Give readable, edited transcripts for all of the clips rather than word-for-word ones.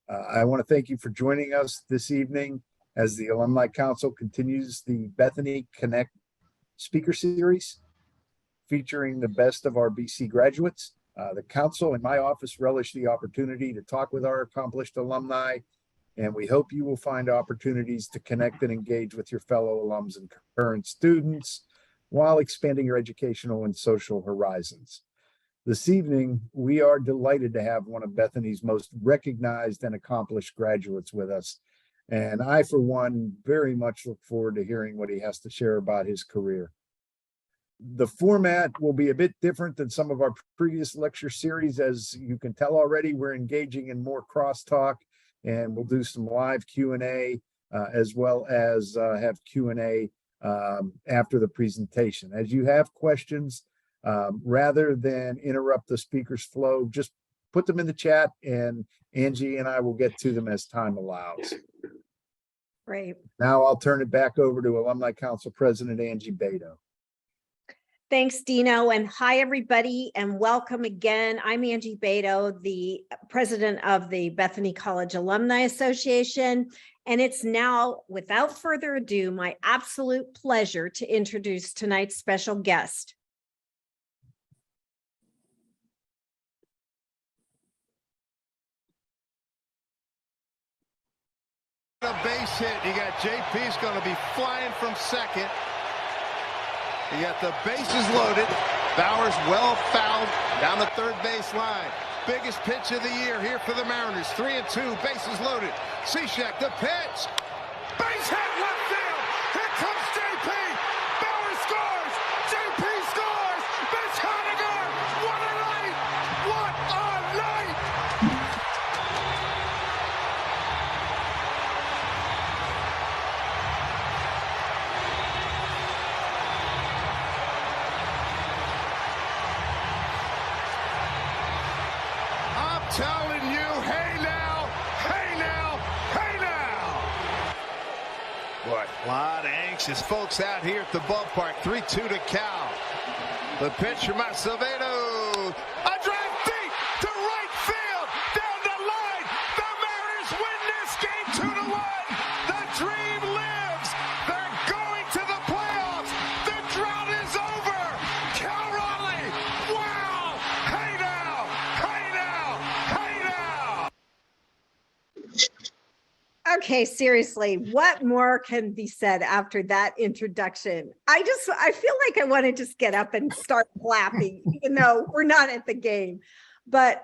I want to thank you for joining us this evening as the Alumni Council continues the Bethany Connect Speaker Series featuring the best of our BC graduates. The council and my office relish the opportunity to talk with our accomplished alumni, and we hope you will find opportunities to connect and engage with your fellow alums and current students while expanding your educational and social horizons. This evening, we are delighted to have one of Bethany's most recognized and accomplished graduates with us. And I, for one, very much look forward to hearing what he has to share about his career. The format will be a bit different than some of our previous lecture series. As you can tell already, we're engaging in more crosstalk, and we'll do some live Q&A as well as have Q&A after the presentation. As you have questions, rather than interrupt the speaker's flow, just put them in the chat and Angie and I will get to them as time allows. Great. Now I'll turn it back over to Alumni Council President Angie Beto. Thanks, Dino, and hi, everybody, and welcome again. I'm Angie Beto, the president of the Bethany College Alumni Association, and it's now, without further ado, my absolute pleasure to introduce tonight's special guest. A base hit. You got JP's going to be flying from second. You got the bases loaded. Bowers well fouled down the third base line. Biggest pitch of the year here for the Mariners. 3-2, bases loaded. Cishek, the pitch. Base hit, left field. Here comes JP. Bowers scores. JP scores. Mitch Haniger. What a night. What a night. Telling you, hey now, hey now, hey now. Boy, a lot of anxious folks out here at the ballpark. 3-2 to Cal. The pitch from Acevedo. A drive deep to right field. Down the line. The Mariners win this game 2-1. The dream lives. They're going to the playoffs. The drought is over. Cal Raleigh. Wow. Hey now. Hey now. Hey now. Okay, seriously, what more can be said after that introduction? I feel like I want to just get up and start clapping, even though we're not at the game. But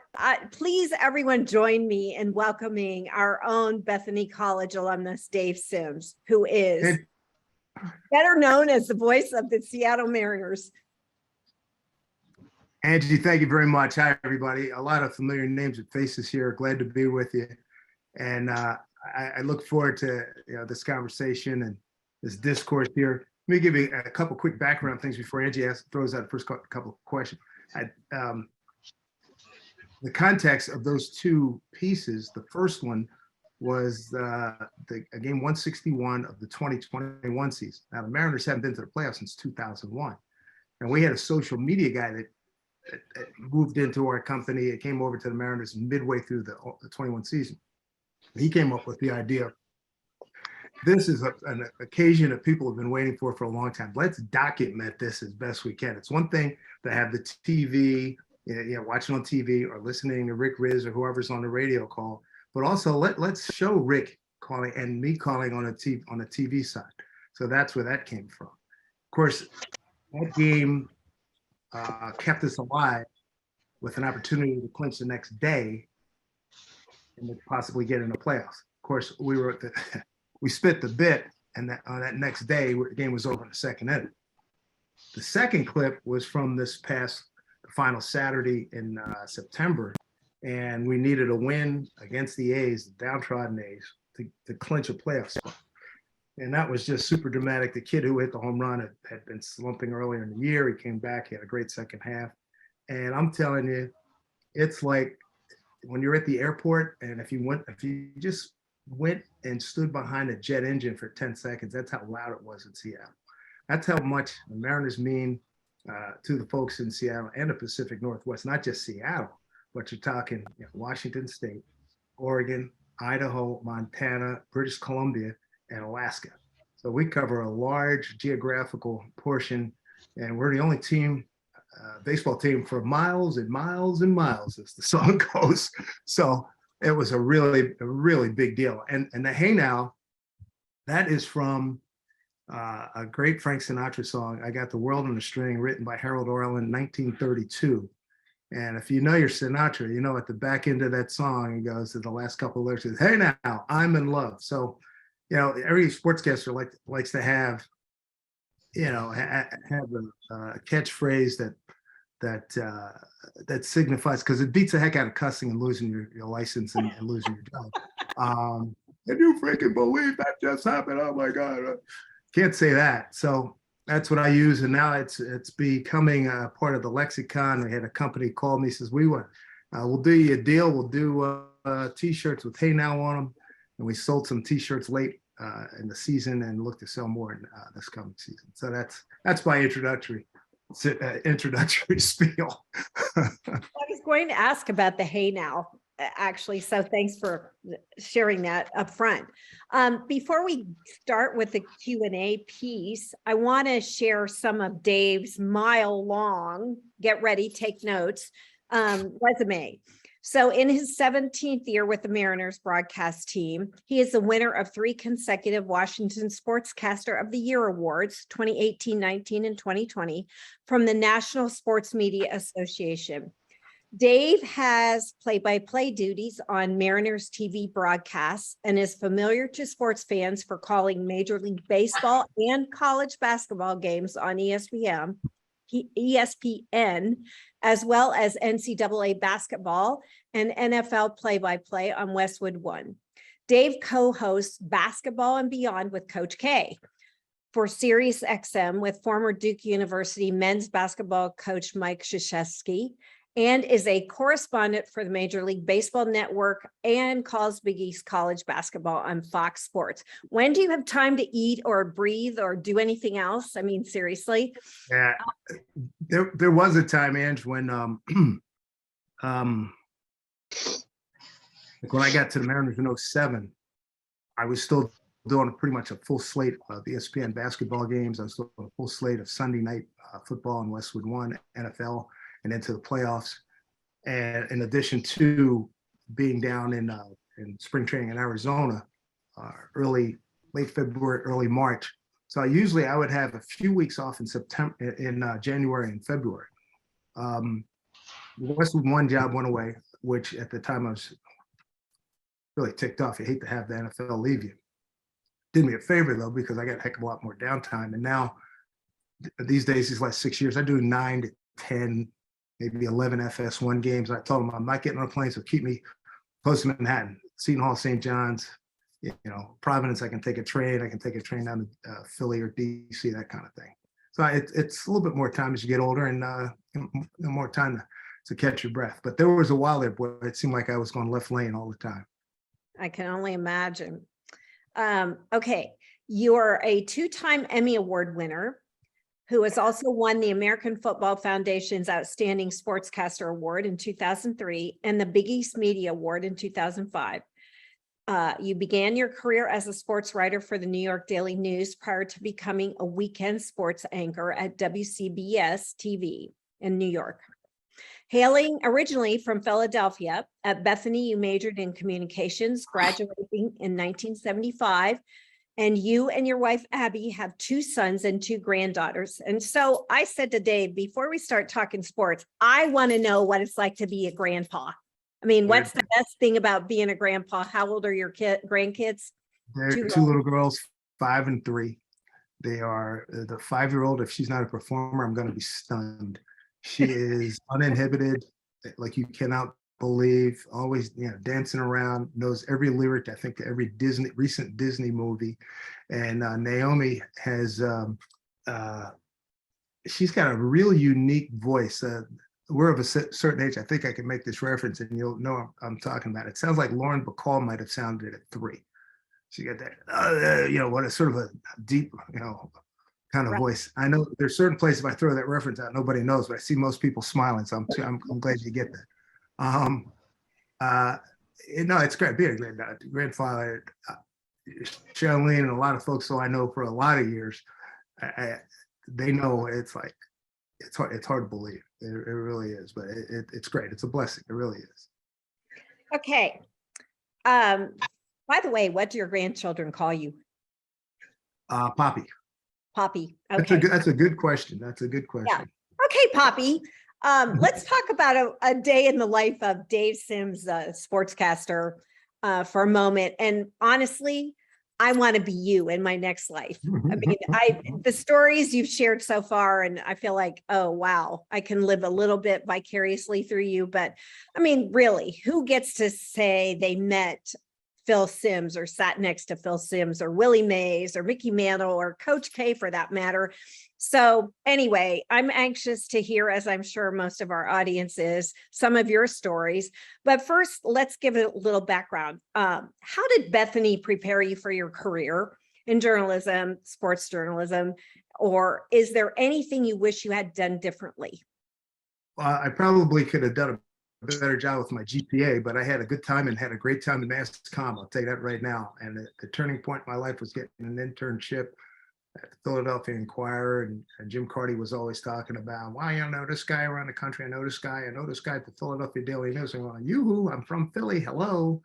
please, everyone, join me in welcoming our own Bethany College alumnus, Dave Sims, who is better known as the voice of the Seattle Mariners. Angie, thank you very much. Hi, everybody. A lot of familiar names and faces here. Glad to be with you. And I look forward to this conversation and this discourse here. Let me give you a couple quick background things before Angie throws out the first couple of questions. The context of those two pieces, the first one was game 161 of the 2021 season. Now, the Mariners haven't been to the playoffs since 2001. And we had a social media guy that moved into our company. It came over to the Mariners midway through the 21 season. He came up with the idea. This is an occasion that people have been waiting for a long time. Let's document this as best we can. It's one thing to have the TV, watching on TV or listening to Rick Riz or whoever's on the radio call, but also let's show Rick calling and me calling on a TV side. So that's where that came from. Of course, that game kept us alive with an opportunity to clinch the next day and to possibly get in the playoffs. Of course, we spit the bit, and on that next day, the game was over in the second inning. The second clip was from this past final Saturday in September, and we needed a win against the A's, the downtrodden A's, to clinch a playoff spot. And that was just super dramatic. The kid who hit the home run had been slumping earlier in the year. He came back, he had a great second half. And I'm telling you, it's like when you're at the airport and if you just went and stood behind a jet engine for 10 seconds, that's how loud it was in Seattle. That's how much the Mariners mean to the folks in Seattle and the Pacific Northwest, not just Seattle, but you're talking Washington State, Oregon, Idaho, Montana, British Columbia, and Alaska. So we cover a large geographical portion, and we're the only team, baseball team, for miles and miles and miles, as the song goes. So it was a really big deal. And the Hey Now, that is from a great Frank Sinatra song, I Got the World on a String, written by Harold Orlin in 1932. And if you know your Sinatra, you know at the back end of that song, he goes to the last couple of lyrics, "Hey now, I'm in love." So, you know, every sportscaster likes to have, you know, have a catchphrase that signifies, because it beats the heck out of cussing and losing your license and losing your job. Can you freaking believe that just happened? Oh my God. Can't say that. So that's what I use. And now it's becoming a part of the lexicon. We had a company call me, says, we'll do you a deal. We'll do t-shirts with Hey Now on them. And we sold some t-shirts late in the season and look to sell more in this coming season. So that's my introductory spiel. I was going to ask about the Hey Now, actually, so thanks for sharing that up front. Before we start with the Q&A piece, I want to share some of Dave's mile-long, get ready, take notes, resume. So in his 17th year with the Mariners broadcast team, he is the winner of 3 consecutive Washington Sportscaster of the Year awards, 2018, 19, and 2020, from the National Sports Media Association. Dave has play-by-play duties on Mariners TV broadcasts and is familiar to sports fans for calling Major League Baseball and college basketball games on ESPN, as well as NCAA basketball and NFL play-by-play on Westwood One. Dave co-hosts Basketball and Beyond with Coach K for Sirius XM with former Duke University men's basketball coach Mike Krzyzewski, and is a correspondent for the Major League Baseball Network and calls Big East college basketball on Fox Sports. When do you have time to eat or breathe or do anything else? I mean, seriously. Yeah, there was a time, Ange, when like when I got to the Mariners in 07, I was still doing pretty much a full slate of ESPN basketball games. I was doing a full slate of Sunday night football on Westwood One, NFL, and into the playoffs. And in addition to being down in spring training in Arizona, late February, early March. So I would have a few weeks off in January and February. The Westwood One job went away, which at the time I was really ticked off. You hate to have the NFL leave you. Did me a favor though, because I got a heck of a lot more downtime. And now these days, these last 6 years, I do 9 to 10, maybe 11 FS1 games. I told them I'm not getting on a plane, so keep me close to Manhattan, Seton Hall, St. John's, Providence. I can take a train. I can take a train down to Philly or DC, that kind of thing. So it's a little bit more time as you get older and more time to catch your breath. But there was a while there, boy, it seemed like I was going left lane all the time. I can only imagine. Okay, you're a 2-time Emmy Award winner who has also won the American Football Foundation's Outstanding Sportscaster Award in 2003 and the Big East Media Award in 2005. You began your career as a sports writer for the New York Daily News prior to becoming a weekend sports anchor at WCBS TV in New York. Hailing originally from Philadelphia, at Bethany, you majored in communications, graduating in 1975. And you and your wife, Abby, have 2 sons and 2 granddaughters. And so I said to Dave, before we start talking sports, I want to know what it's like to be a grandpa. I mean, what's the best thing about being a grandpa? How old are your grandkids? They're 2 little girls, 5 and 3. They are the 5-year-old. If she's not a performer, I'm going to be stunned. She is uninhibited, like you cannot believe, always dancing around, knows every lyric, I think, to every recent Disney movie. And Naomi has she's got a real unique voice. We're of a certain age. I think I can make this reference and you'll know I'm talking about. It sounds like Lauren Bacall might have sounded at 3. She got that what a sort of a deep kind of voice. I know there's certain places if I throw that reference out, nobody knows, but I see most people smiling, so I'm glad you get that. no, it's great being a grandfather. Charlene and a lot of folks who I know for a lot of years, they know it's like, it's hard to believe. It really is, but it's great. It's a blessing. It really is. Okay. By the way, what do your grandchildren call you? Poppy. Poppy. Okay. That's a good question. That's a good question. Yeah. Okay, Poppy. Let's talk about a day in the life of Dave Sims, sportscaster, for a moment. And honestly, I want to be you in my next life. I mean, the stories you've shared so far, and I feel like, oh, wow, I can live a little bit vicariously through you. But I mean, really, who gets to say they met Phil Sims or sat next to Phil Sims or Willie Mays or Mickey Mantle or Coach K for that matter? So anyway, I'm anxious to hear, as I'm sure most of our audience is, some of your stories. But first, let's give it a little background. How did Bethany prepare you for your career in journalism, sports journalism, or is there anything you wish you had done differently? I probably could have done a better job with my GPA, but I had a good time and had a great time in Mass Comm. I'll tell you that right now. And the turning point in my life was getting an internship at the Philadelphia Inquirer, and Jim Carty was always talking about, wow, I know this guy around the country. I know this guy at the Philadelphia Daily News. And I'm like, yoo-hoo, I'm from Philly. Hello.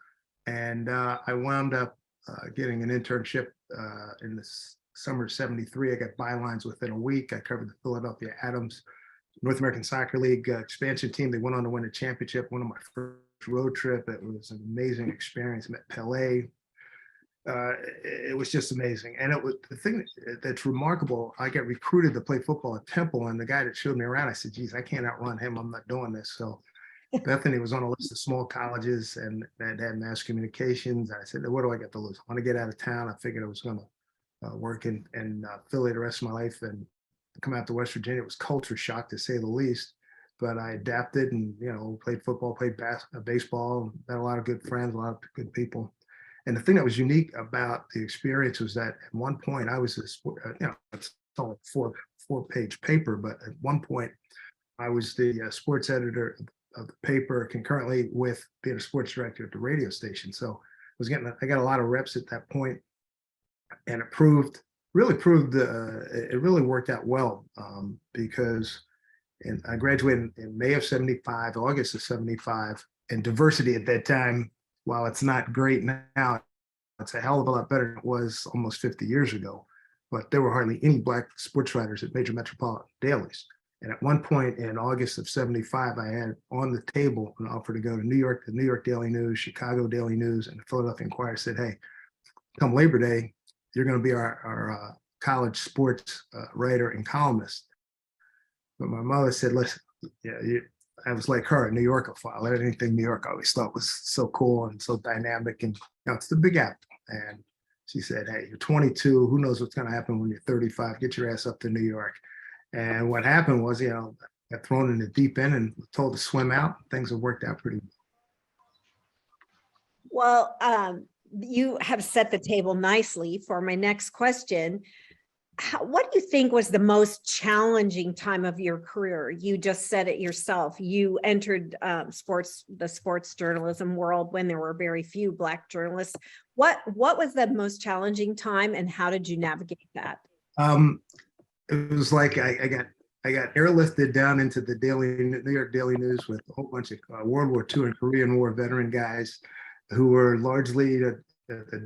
And I wound up getting an internship in the summer of '73. I got bylines within a week. I covered the Philadelphia Adams North American Soccer League expansion team. They went on to win a championship. One of my first road trip. It was an amazing experience. Met Pelé. It was just amazing. And it was the thing that's remarkable. I got recruited to play football at Temple, and the guy that showed me around, I said, geez, I can't outrun him. I'm not doing this. So Bethany was on a list of small colleges and that had mass communications. I said, what do I got to lose? I want to get out of town. I figured I was going to work in Philly the rest of my life and come out to West Virginia. It was culture shock, to say the least. But I adapted and, played football, played baseball, had a lot of good friends, a lot of good people. And the thing that was unique about the experience was that at one point I was it's only four-page paper, but at one point I was the sports editor of the paper concurrently with being a sports director at the radio station. So I got a lot of reps at that point, and it really worked out well because I graduated in May of '75, August of '75, and diversity at that time, while it's not great now, it's a hell of a lot better than it was almost 50 years ago. But there were hardly any Black sports writers at major metropolitan dailies. And at one point in August of '75, I had on the table an offer to go to New York, the New York Daily News, Chicago Daily News, and the Philadelphia Inquirer. Said, hey, come Labor Day, you're going to be our college sports writer and columnist. But my mother said, listen, I was like her, a New Yorkophile. Anything New York I always thought was so cool and so dynamic. And it's the Big Apple. And she said, hey, you're 22. Who knows what's going to happen when you're 35? Get your ass up to New York. And what happened was, I got thrown in the deep end and told to swim out. Things have worked out pretty well. Well, you have set the table nicely for my next question. What do you think was the most challenging time of your career? You just said it yourself. You entered the sports journalism world when there were very few Black journalists. What was the most challenging time, and how did you navigate that? It was like I got airlifted down into the New York Daily News with a whole bunch of World War II and Korean War veteran guys who were largely the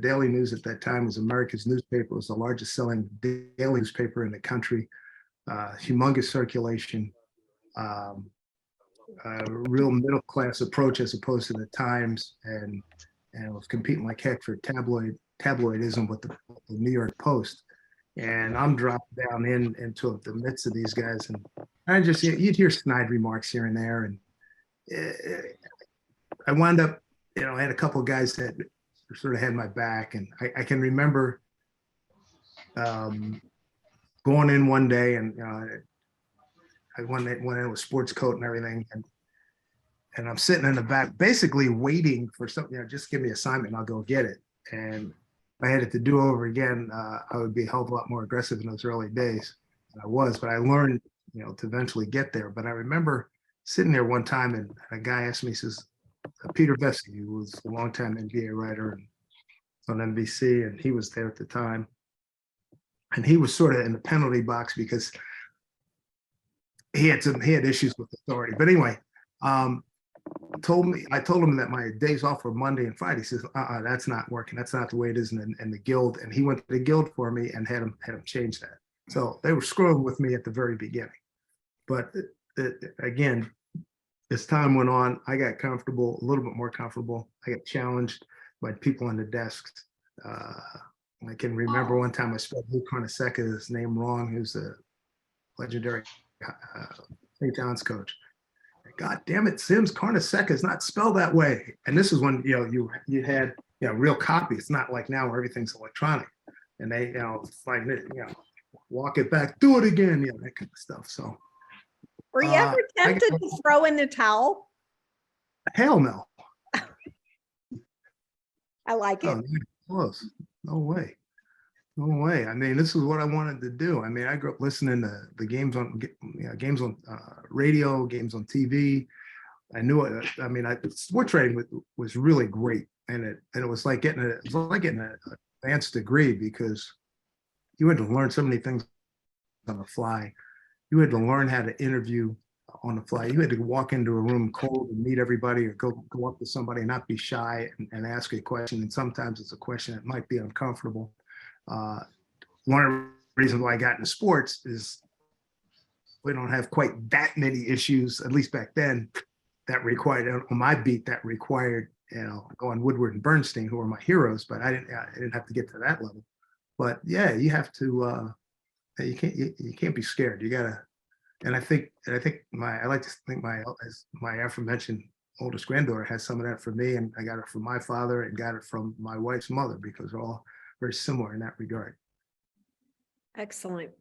Daily News at that time was America's newspaper. It was the largest selling daily newspaper in the country, humongous circulation, real middle class approach as opposed to the Times, and it was competing like heck for tabloidism with the New York Post. And I'm dropped down into the midst of these guys, and I just, you'd hear snide remarks here and there, and I wound up, I had a couple of guys that sort of had my back, and I can remember going in one day, and I went in with sports coat and everything, and I'm sitting in the back, basically waiting for something. Just give me an assignment, and I'll go get it. And if I had it to do over again, I would be a hell of a lot more aggressive in those early days than I was. But I learned, to eventually get there. But I remember sitting there one time, and a guy asked me, he says, Peter Vesky, who was a longtime NBA writer and on NBC, and he was there at the time. And he was sort of in the penalty box because he had issues with authority. But anyway, I told him that my days off were Monday and Friday. He says, that's not working. That's not the way it is in the guild. And he went to the guild for me and had him change that. So they were screwing with me at the very beginning. But again, as time went on, I got comfortable, a little bit more comfortable. I got challenged by people on the desks. I can remember one time I spelled Lou Carnesecca's name wrong, who's a legendary St. John's coach. God damn it, Sims, Carnesecca is not spelled that way. And this is when you had real copy. It's not like now where everything's electronic. And they like walk it back, do it again, that kind of stuff. So were you ever tempted to throw in the towel? Hell no. I like it. Close. No way. No way. I mean, this is what I wanted to do. I mean, I grew up listening to the games on radio, games on TV. I knew it. I mean, sport trading was really great, and it was like getting an advanced degree because you had to learn so many things on the fly. You had to learn how to interview on the fly. You had to walk into a room cold and meet everybody, or go up to somebody and not be shy and ask a question. And sometimes it's a question that might be uncomfortable. One of the reasons why I got into sports is we don't have quite that many issues, at least back then, that required on my beat that required going Woodward and Bernstein, who were my heroes, but I didn't have to get to that level. But yeah, you have to you can't be scared. You gotta. And I like to think my aforementioned oldest granddaughter has some of that from me, and I got it from my father and got it from my wife's mother, because they're all very similar in that regard. Excellent.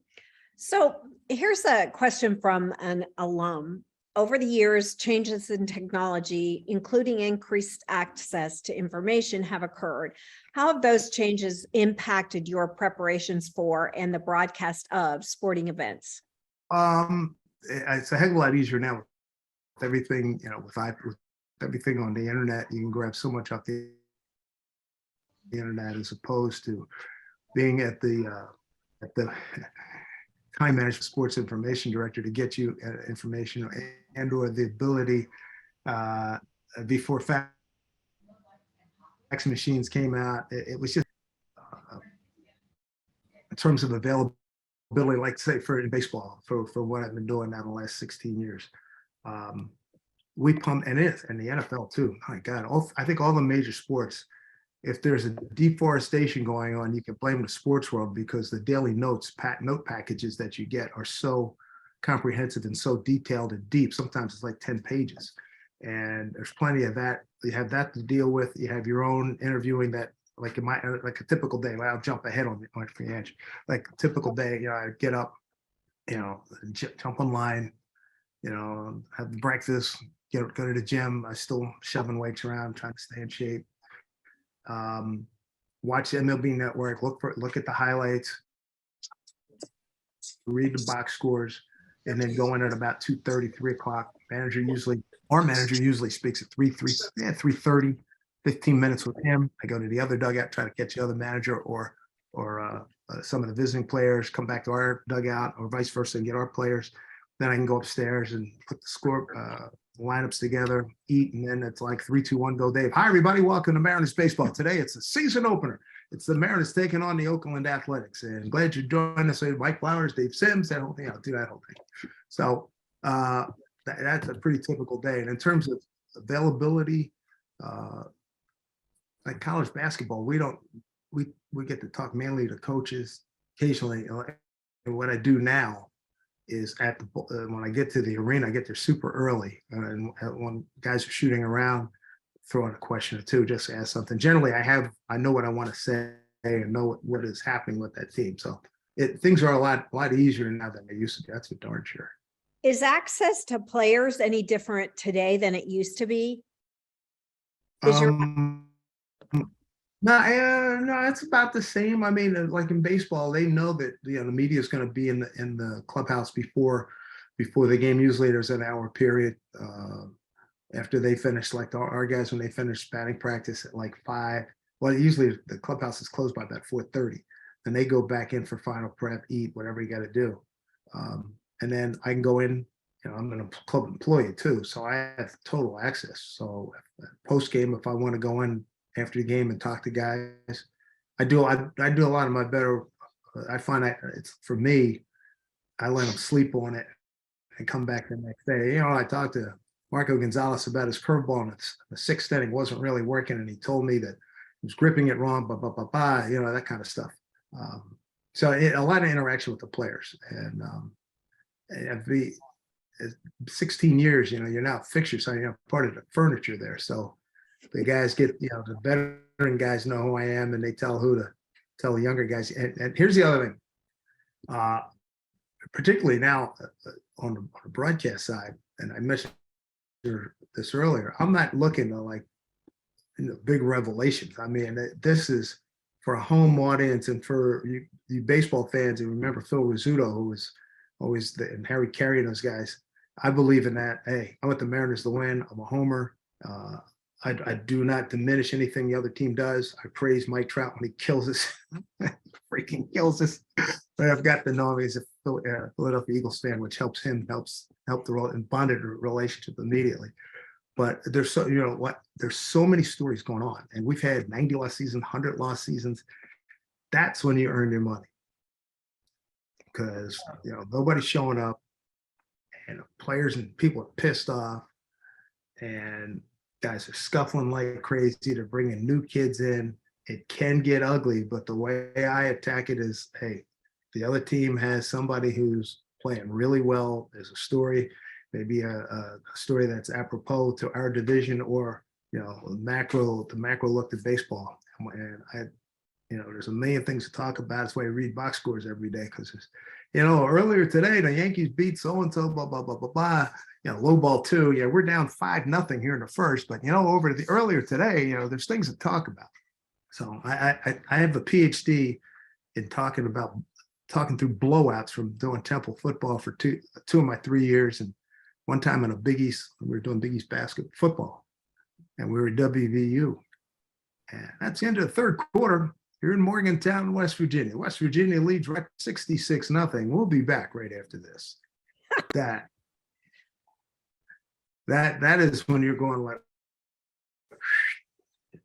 So here's a question from an alum. Over the years, changes in technology, including increased access to information, have occurred. How have those changes impacted your preparations for and the broadcast of sporting events? It's a heck of a lot easier now with everything, with everything on the internet. You can grab so much off the internet, as opposed to being at the time management sports information director to get you information or the ability before fax machines came out. It was just in terms of availability, like say in baseball, for what I've been doing now the last 16 years. We pump, and the NFL too. My God, I think all the major sports, if there's a deforestation going on, you can blame the sports world, because the daily note packages that you get are so comprehensive and so detailed and deep. Sometimes it's like 10 pages, and there's plenty of that. You have that to deal with. You have your own interviewing that, like a typical day. I'll jump ahead on the edge. Like a typical day, I get up, jump online, have breakfast, go to the gym. I still shoving weights around, trying to stay in shape. Watch MLB Network, look at the highlights, read the box scores, and then go in at about 2:30, 3 o'clock. Our manager usually speaks at 3:30, 15 minutes with him. I go to the other dugout, try to catch the other manager or some of the visiting players, come back to our dugout, or vice versa, and get our players. Then I can go upstairs and put the score lineups together, eat, and then it's like 3, 2, 1, go Dave. Hi, everybody. Welcome to Mariners Baseball. Today, it's a season opener. It's the Mariners taking on the Oakland Athletics. And glad you joined us. Mike Flowers, Dave Sims, that whole thing. I'll do that whole thing. So that's a pretty typical day. And in terms of availability, like college basketball, we get to talk mainly to coaches occasionally. And what I do now is when I get to the arena, I get there super early, and when guys are shooting around, throw in a question or two, just ask something. Generally, I know what I want to say and know what is happening with that team. So things are a lot easier now than they used to be. That's for darn sure. Is access to players any different today than it used to be? No, it's about the same. I mean, like in baseball, they know that the media is going to be in the clubhouse before the game. Usually, there's an hour period after they finish, like our guys, when they finish batting practice at like 5, well, usually the clubhouse is closed by about 4:30. And they go back in for final prep, eat, whatever you got to do. And then I can go in, I'm a club employee too, so I have total access. So post game, if I want to go in after the game and talk to guys, I do a lot of my better. I find it's for me, I let them sleep on it and come back the next day. I talked to Marco Gonzalez about his curveball in the 6th inning wasn't really working, and he told me that he was gripping it wrong, that kind of stuff. So a lot of interaction with the players, and 16 years, you're now fixtures, so you're part of the furniture there. So the guys get, the veteran guys know who I am, and they tell the younger guys. And here's the other thing, particularly now on the broadcast side, and I mentioned this earlier, I'm not looking to big revelations. I mean, this is for a home audience, and for you baseball fans, and remember Phil Rizzuto, who was always and Harry Carey and those guys. I believe in that. Hey, I want the Mariners to win. I'm a homer. I do not diminish anything the other team does. I praise Mike Trout when he kills us, freaking kills us. But I've got to know him as a Philadelphia Eagles fan, which help the role and bonded a relationship immediately. But there's there's so many stories going on, and we've had 90 lost seasons, 100 lost seasons. That's when you earn your money, because nobody's showing up, and players and people are pissed off, and guys are scuffling like crazy. They're bringing new kids in. It can get ugly, but the way I attack it is, hey, the other team has somebody who's playing really well. There's a story, maybe a story that's apropos to our division, or the macro look at baseball. And there's a million things to talk about. That's why I read box scores every day, because earlier today the Yankees beat so and so, blah blah blah blah blah. Low ball 2. Yeah, we're down 5-0 here in the first, but over the earlier today, there's things to talk about. So I have a PhD in talking through blowouts from doing Temple football for two of my 3 years, and one time in a Big East, we were doing Big East basketball football, and we were WVU, and that's the end of the 3rd quarter. You're in Morgantown, West Virginia. West Virginia leads right 66-0. We'll be back right after this. That is when you're going like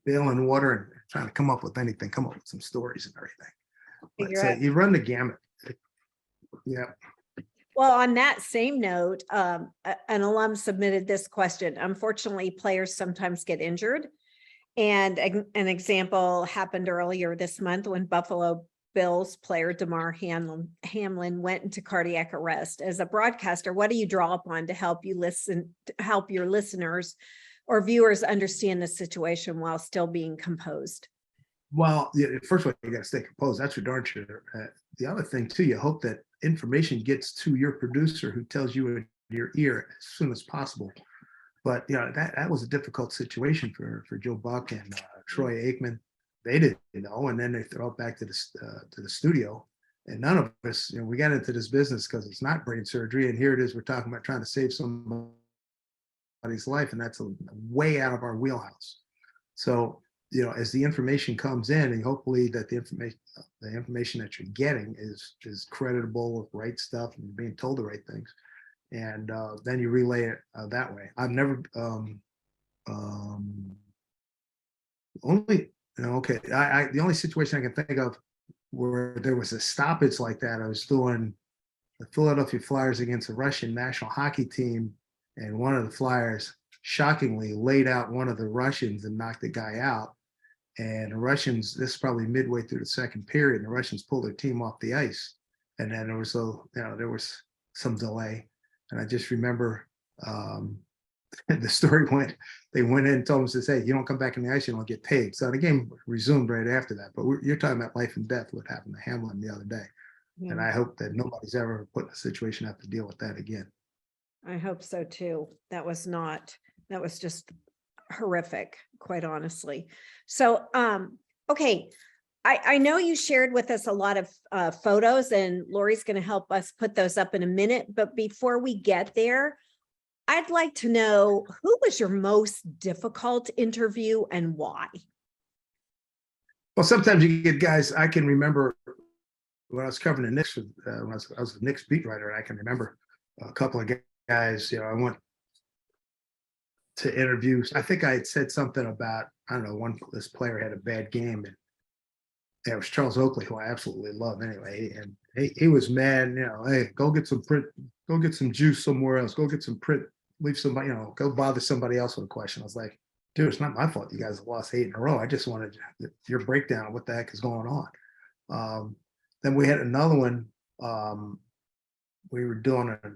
bailing water and trying to come up with anything, come up with some stories and everything. But, so you run the gamut. Yeah. Well, on that same note, an alum submitted this question. Unfortunately, players sometimes get injured. And an example happened earlier this month when Buffalo Bills player Damar Hamlin went into cardiac arrest. As a broadcaster, what do you draw upon to help your listeners or viewers understand the situation while still being composed? Well, first of all, you got to stay composed. That's for darn sure. The other thing too, you hope that information gets to your producer, who tells you in your ear as soon as possible. But that was a difficult situation for Joe Buck and Troy Aikman. They didn't know, and then they throw it back to the studio. And none of us, we got into this business because it's not brain surgery, and here it is. We're talking about trying to save somebody's life, and that's way out of our wheelhouse. So as the information comes in, and hopefully that the information that you're getting is creditable, right stuff, and being told the right things. And then you relay it that way. I've never the only situation I can think of where there was a stoppage like that, I was doing the Philadelphia Flyers against the Russian national hockey team, and one of the Flyers shockingly laid out one of the Russians and knocked the guy out. And the Russians, this is probably midway through the 2nd period, and the Russians pulled their team off the ice. And then there was some delay. And I just remember the story went, they went in and told them, says, hey, you don't come back in the ice, you don't get paid. So the game resumed right after that. But you're talking about life and death, what happened to Hamlin the other day. Yeah. And I hope that nobody's ever put in a situation to have to deal with that again. I hope so too. That was just horrific, quite honestly. So, okay. I know you shared with us a lot of photos, and Lori's going to help us put those up in a minute. But before we get there, I'd like to know, who was your most difficult interview and why? Well, sometimes you get guys. I can remember when I was covering the Knicks, when I was the Knicks beat writer. I can remember a couple of guys. I went to interview. I think I had said something about, I don't know, this player had a bad game, and it was Charles Oakley, who I absolutely love anyway. And he was mad. Hey, go get some print. Go get some juice somewhere else. Go get some print. Leave somebody. Go bother somebody else with a question. I was like, dude, it's not my fault you guys have lost 8 in a row. I just wanted your breakdown of what the heck is going on. Then we had another one. We were doing a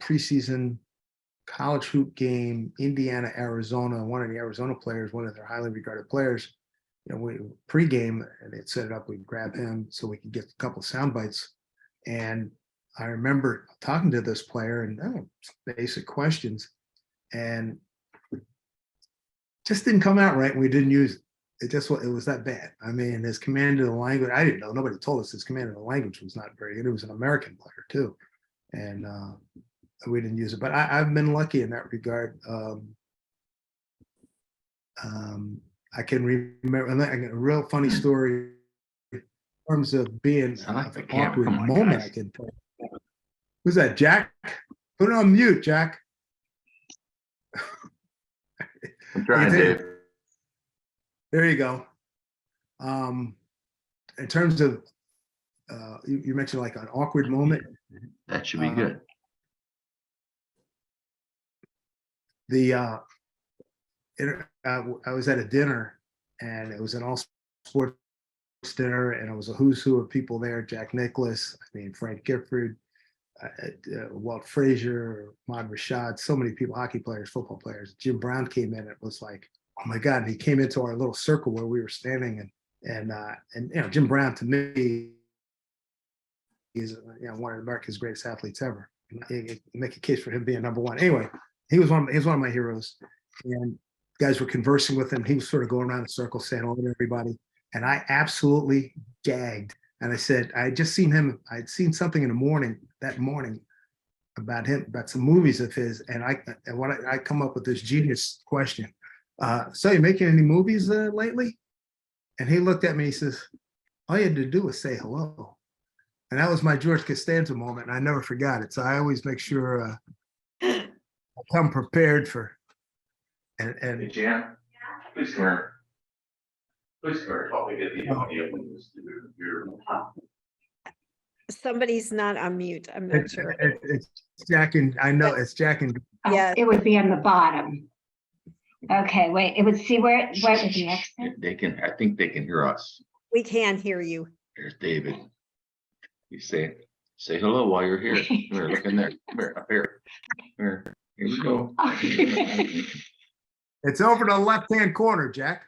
preseason college hoop game, Indiana, Arizona. One of the Arizona players, one of their highly regarded players, we pregame, and they'd set it up. We'd grab him so we could get a couple of sound bites. And I remember talking to this player and basic questions, and just didn't come out right. And we didn't use it. It was that bad. I mean, his command of the language, I didn't know. Nobody told us his command of the language was not very good. It was an American player too. And we didn't use it. But I've been lucky in that regard. I can remember a real funny story in terms of being an awkward moment. I can tell. Who's that, Jack? Put it on mute, Jack. I'm trying, Dave. There you go. In terms of, you mentioned like an awkward moment. That should be good. I was at a dinner, and it was an all sports dinner, and it was a who's who of people there. Jack Nicklaus, Frank Gifford, Walt Frazier, Ahmad Rashad, so many people, hockey players, football players. Jim Brown came in. It was like, oh my God. And he came into our little circle where we were standing, and Jim Brown, to me, is one of America's greatest athletes ever. You make a case for him being number one. Anyway, he was one of my heroes. And guys were conversing with him. He was sort of going around the circle saying hello to everybody. And I absolutely gagged. And I said, I had just seen him. I'd seen something that morning about him, about some movies of his. And I come up with this genius question. So you making any movies lately? And he looked at me, he says, all you had to do was say hello. And that was my George Costanza moment. And I never forgot it. So I always make sure I come prepared for. Hey, Jan, please come here. Please come here. Help me get the audio. Somebody's not on mute. I'm not sure. It's Jack, and I know it's Jack and. Yes. It would be on the bottom. Okay, wait, it would see where would the exit? They can. I think they can hear us. We can hear you. There's David. You say hello while you're here. Come here, look in there. Come here, up here. Here we go. It's over to the left-hand corner, Jack.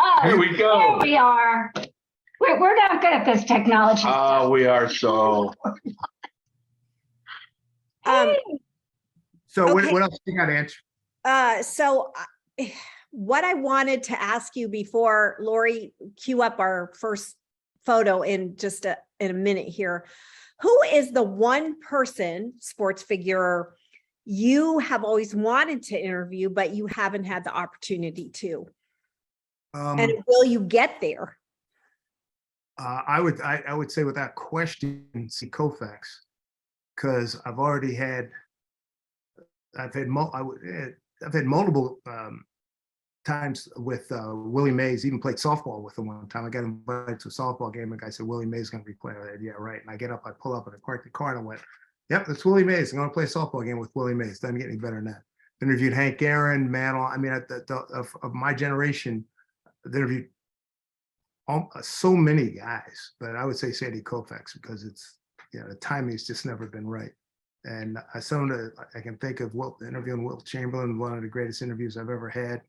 Oh, Here we go. Here we are. We're not good at this technology. Oh, we are so. So Okay. what else you got to answer? So what I wanted to ask you before Lori cue up our first photo in just in a minute here, who is the one person, sports figure, you have always wanted to interview, but you haven't had the opportunity to? And will you get there? I would say without question, see Koufax, because I've had multiple times with Willie Mays. Even played softball with him one time. I got invited to a softball game. The guy said Willie Mays is going to be playing. I said, yeah, right. And I get up, I pull up, and I park the car, and I went, yep, that's Willie Mays. I'm going to play a softball game with Willie Mays. Doesn't get any better than that. Interviewed Hank Aaron, Mantle. Of my generation, I interviewed so many guys, but I would say Sandy Koufax, because it's, the timing has just never been right. And I can think of interviewing Wilt Chamberlain, one of the greatest interviews I've ever had. It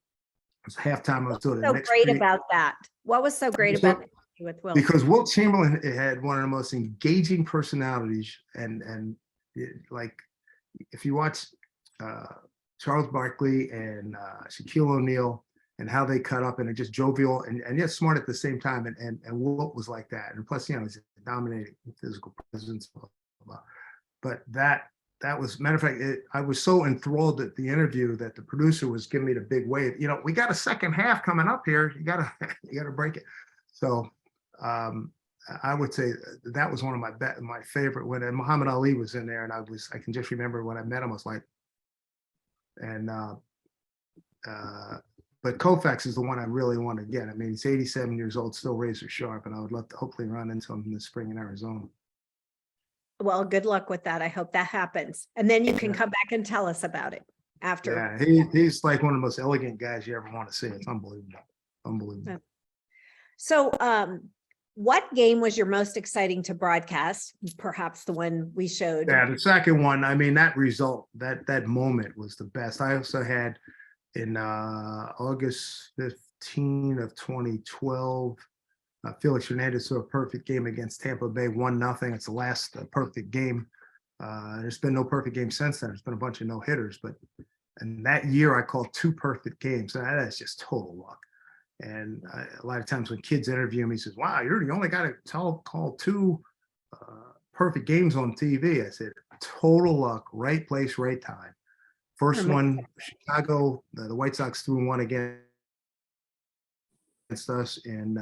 was halftime. What was so great about that? What was so great about the interview with Wilt? Because Wilt Chamberlain had one of the most engaging personalities, and like if you watch Charles Barkley and Shaquille O'Neal and how they cut up, and they're just jovial and yet smart at the same time, and Wilt was like that. And plus, he's a dominating physical presence. But that that was, matter of fact, I was so enthralled at the interview that the producer was giving me the big wave. You know, we got a second half coming up here. You gotta break it. So I would say that was one of my favorite when Muhammad Ali was in there, and I can just remember when I met him, I was like, and but Koufax is the one I really want to get. I mean, he's 87 years old, still razor sharp, and I would love to hopefully run into him in the spring in Arizona. Well, good luck with that. I hope that happens. And then you can come back and tell us about it after. Yeah, he's like one of the most elegant guys you ever want to see. It's unbelievable. Unbelievable. So what game was your most exciting to broadcast? Perhaps the one we showed. Yeah, the second one, I mean, that result, that moment was the best. I also had in August 15 of 2012, Felix Hernandez saw a perfect game against Tampa Bay, 1-0. It's the last perfect game. There's been no perfect game since then. There's been a bunch of no hitters, and that year I called 2 perfect games. And that's just total luck. And a lot of times when kids interview me, he says, "Wow, you're the only guy to call 2 perfect games on TV." I said, total luck, right place, right time. First one, Chicago, the White Sox threw 1 against us in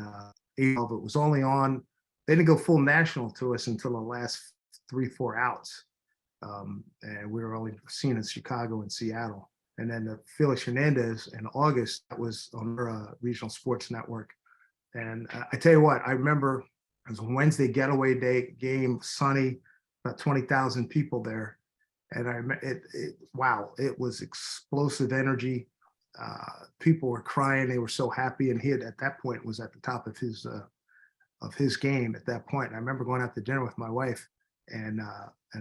April. It was only on, they didn't go full national to us until the last 3-4 outs. And we were only seen in Chicago and Seattle. And then the Felix Hernandez in August, that was on their regional sports network. And I tell you what, I remember it was a Wednesday getaway day game, sunny, about 20,000 people there. And I remember wow, it was explosive energy. People were crying. They were so happy. And he had, at that point, was at the top of his game at that point. And I remember going out to dinner with my wife and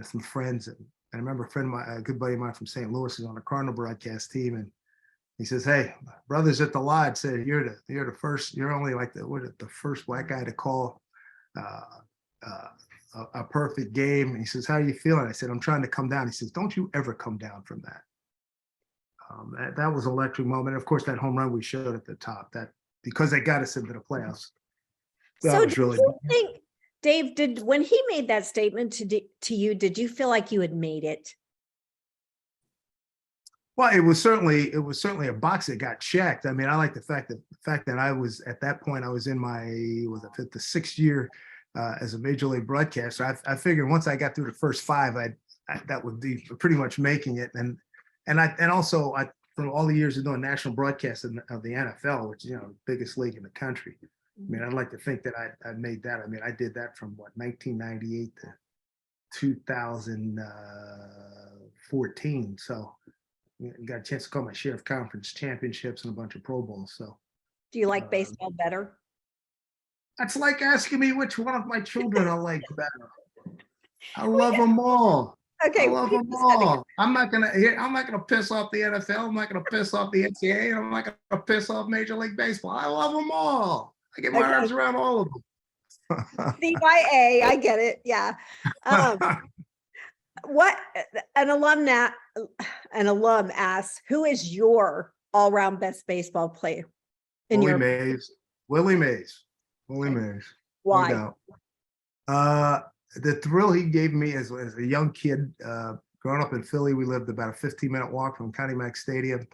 some friends. And I remember a good buddy of mine from St. Louis is on the Cardinal broadcast team. And he says, "Hey, brothers at the lodge said you're the first, you're only like the first black guy to call a perfect game." And he says, "How are you feeling?" I said, "I'm trying to come down." He says, "Don't you ever come down from that." That was an electric moment. Of course, that home run we showed at the top, that because they got us into the playoffs. That So was really you think, Dave, when he made that statement to you, did you feel like you had made it? well. It was certainly a box that got checked. I mean, I like the fact that I was at that point, I was in my the 6th year as a major league broadcaster. I figured once I got through the first 5, that would be pretty much making it. And also from all the years of doing national broadcasting of the NFL, which is, biggest league in the country. I mean, I'd like to think that I made that. I mean, I did that from 1998 to 2014. So got a chance to call my share of conference championships and a bunch of Pro Bowls. So Do you like baseball better? that's like asking me which one of my children I like better. I love them all. Okay. I love them all. I'm not gonna piss off the NFL. I'm not gonna piss off the NCAA. And I'm not gonna piss off Major League Baseball. I love them all. I get my arms around all of them. CYA, I get it. Yeah. What an alum asks, who is your all-round best baseball player? Willie Mays. Willie Mays. Why? No doubt. The thrill he gave me as a young kid, growing up in Philly, we lived about a 15-minute walk from County Max Stadium.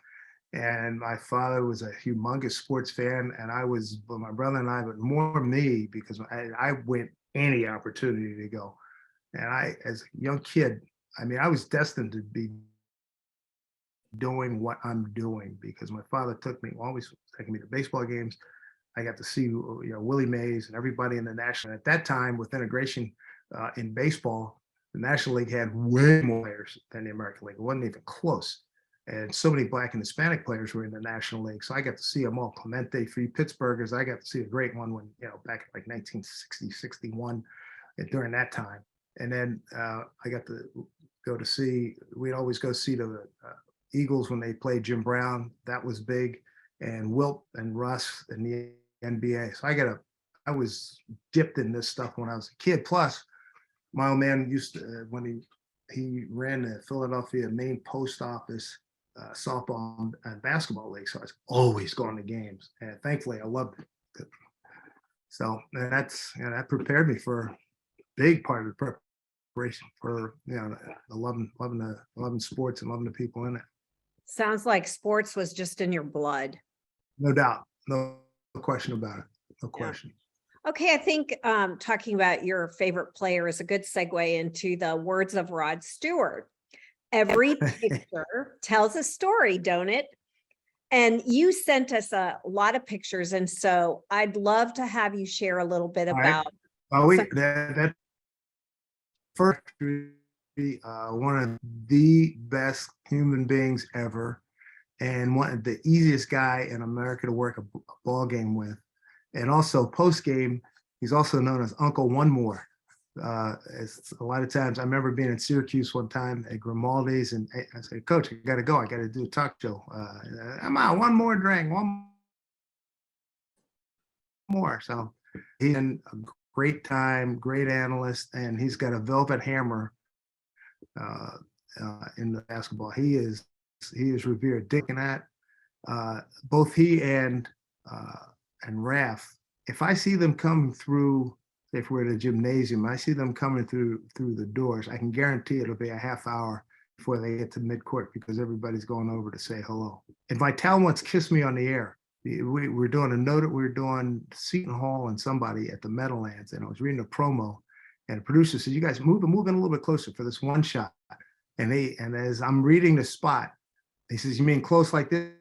And my father was a humongous sports fan. And my brother and I, but more me, because I went any opportunity to go. And as a young kid, I mean, I was destined to be doing what I'm doing because my father always taking me to baseball games. I got to see, Willie Mays and everybody in the national. At that time, with integration in baseball, the National League had way more players than the American League. It wasn't even close. And so many Black and Hispanic players were in the National League. So I got to see them all. Clemente for you Pittsburghers. I got to see a great one when, back in like 1960, 61 during that time. And then I got to go to see, we'd always go see the Eagles when they played Jim Brown. That was big. And Wilt and Russ in the NBA. So I was dipped in this stuff when I was a kid. Plus, my old man used to, when he ran the Philadelphia Main Post Office softball and basketball league. So I was always going to games. And thankfully, I loved it. So that prepared me for a big part of the for loving sports and loving the people in it. Sounds like sports was just in your blood. No doubt, no question about it, no Yeah. question. Okay, I think talking about your favorite player is a good segue into the words of Rod Stewart. Every picture tells a story, don't it? And you sent us a lot of pictures, and so I'd love to have you share a little bit All right. about. That first, one of the best human beings ever, and one of the easiest guy in America to work a ball game with. And also post game, he's also known as Uncle One More. It's a lot of times I remember being in Syracuse one time at Grimaldi's, and I said, "Coach, I got to go. I got to do a talk show. I'm out. One more drink. One more." So he's been a great time, great analyst, and he's got a velvet hammer in the basketball. He is revered. Dick and that, both he and Raph, if I see them coming through, if we're at a gymnasium, I see them coming through the doors, I can guarantee it'll be a half hour before they get to midcourt because everybody's going over to say hello. And Vitale once kissed me on the air. We're doing Seton Hall and somebody at the Meadowlands, and I was reading a promo, and the producer said, "You guys move in a little bit closer for this one shot." And as I'm reading the spot, he says, "You mean close like this?"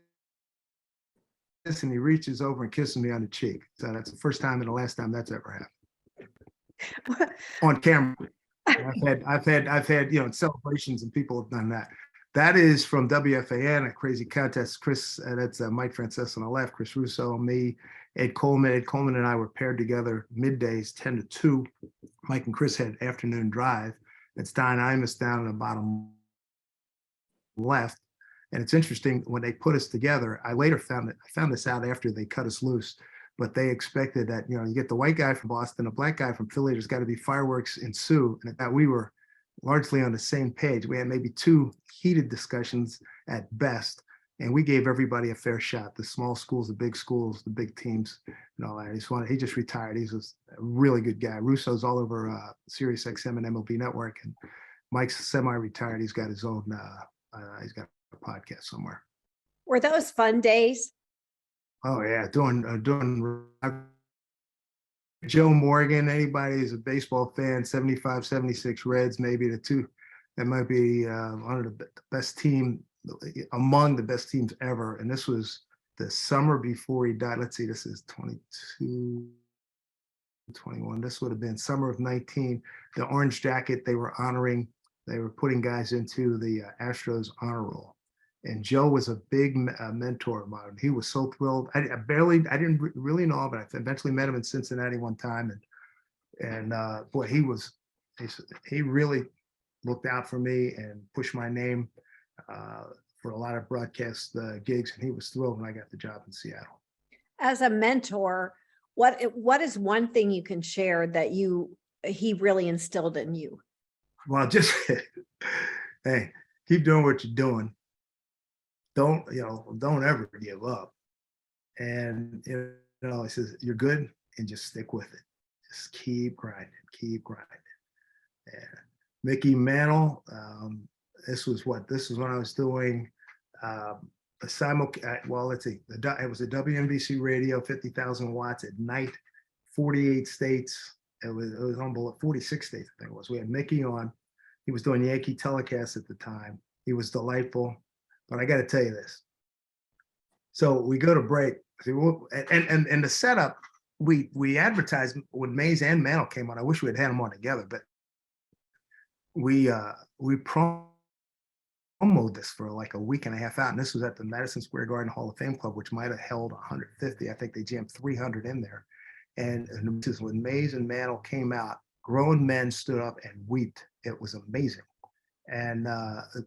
And he reaches over and kisses me on the cheek. So that's the first time and the last time that's ever happened on camera. I've had celebrations and people have done that. That is from WFAN, a crazy contest. Chris, that's Mike Francis on the left, Chris Russo, me, Ed Coleman. Ed Coleman and I were paired together middays, 10 to 2. Mike and Chris had afternoon drive. It's Don Imus down in the bottom left. And it's interesting, when they put us together, I later found this out after they cut us loose, but they expected that, you get the white guy from Boston, a black guy from Philly, there's got to be fireworks ensue. And that we were largely on the same page. We had maybe 2 heated discussions at best, and we gave everybody a fair shot. The small schools, the big schools, the big teams, and all that. He just retired. He's a really good guy. Russo's all over Sirius XM and MLB Network, and Mike's semi-retired. He's got his own, he's got a podcast somewhere. Were those fun days? Oh yeah, doing Joe Morgan. Anybody who's a baseball fan, 75, 76 Reds, maybe the two. That might be one of the best team, among the best teams ever. And this was the summer before he died. Let's see, this is 22, 21. This would have been summer of 19. The Orange Jacket, they were putting guys into the Astros honor roll. And Joe was a big mentor of mine. He was so thrilled. I didn't really know him, but I eventually met him in Cincinnati one time. And boy, he really looked out for me and pushed my name for a lot of broadcast gigs. And he was thrilled when I got the job in Seattle. As a mentor, what is one thing you can share that he really instilled in you? Well, just, hey, keep doing what you're doing. Don't ever give up. And, he says, you're good, and just stick with it. Just keep grinding. And Mickey Mantle, this was when I was doing let's see, it was a WNBC radio, 50,000 watts at night, 48 states. It was unbelievable, 46 states, I think it was. We had Mickey on. He was doing Yankee telecasts at the time. He was delightful. But I got to tell you this. So we go to break, and the setup, we advertised when Mays and Mantle came on. I wish we had them on together, but we promoted this for like a week and a half out, and this was at the Madison Square Garden Hall of Fame Club, which might have held 150. I think they jammed 300 in there. And this is when Mays and Mantle came out. Grown men stood up and wept. It was amazing. And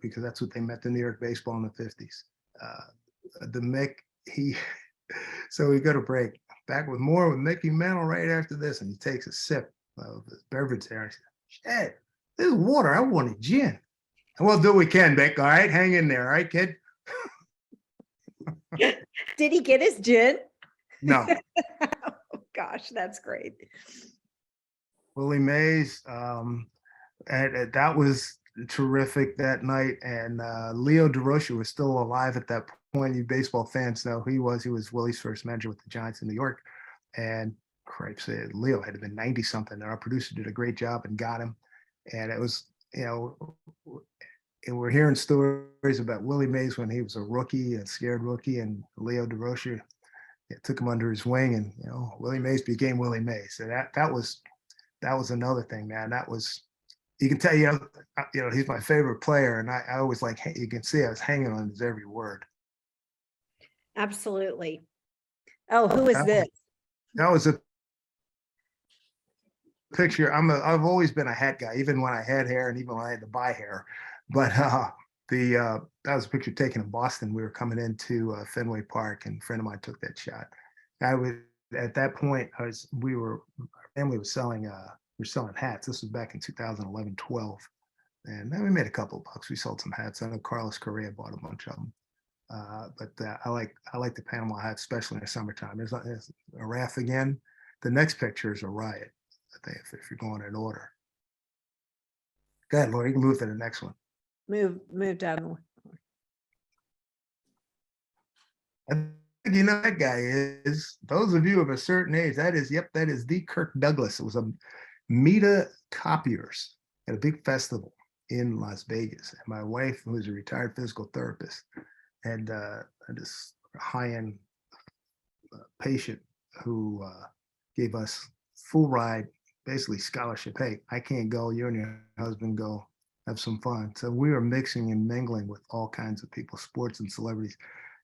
because that's what they meant to New York baseball in the 50s. The Mick, so we go to break. Back with more with Mickey Mantle right after this, and he takes a sip of his beverage there and he said, "Shit, this is water. I wanted gin." And we'll do what we can, Mick. All right, hang in there, all right, kid. Did he get his gin? No. Oh, gosh, that's great. Willie Mays, And that was terrific that night. And Leo DeRocha was still alive at that point. You baseball fans know who he was. He was Willie's first manager with the Giants in New York. And cripes, Leo had been 90 something. Our producer did a great job and got him. And it was, and we're hearing stories about Willie Mays when he was a rookie, a scared rookie, and Leo DeRocha took him under his wing, and Willie Mays became Willie Mays. So that was another thing, man. That was, you can tell, he's my favorite player, and I always you can see I was hanging on his every word. Absolutely. Oh, who is this? That was a picture. I've always been a hat guy, even when I had hair and even when I had to buy hair. But that was a picture taken in Boston. We were coming into Fenway Park, and a friend of mine took that shot. At that point, our family was selling hats. This was back in 2011, 12. And then we made a couple of bucks. We sold some hats. I know Carlos Correa bought a bunch of them. But I like the Panama hat, especially in the summertime. There's a raft again. The next picture is a riot, I think, if you're going in order. Go ahead, Laura, you can move to the next one. Move down. And you know that guy is, those of you of a certain age, that is the Kirk Douglas. It was a Meta Copiers at a big festival in Las Vegas. And my wife, who is a retired physical therapist, and this high-end patient who gave us full ride, basically scholarship. Hey, I can't go. You and your husband go have some fun. So we were mixing and mingling with all kinds of people, sports and celebrities.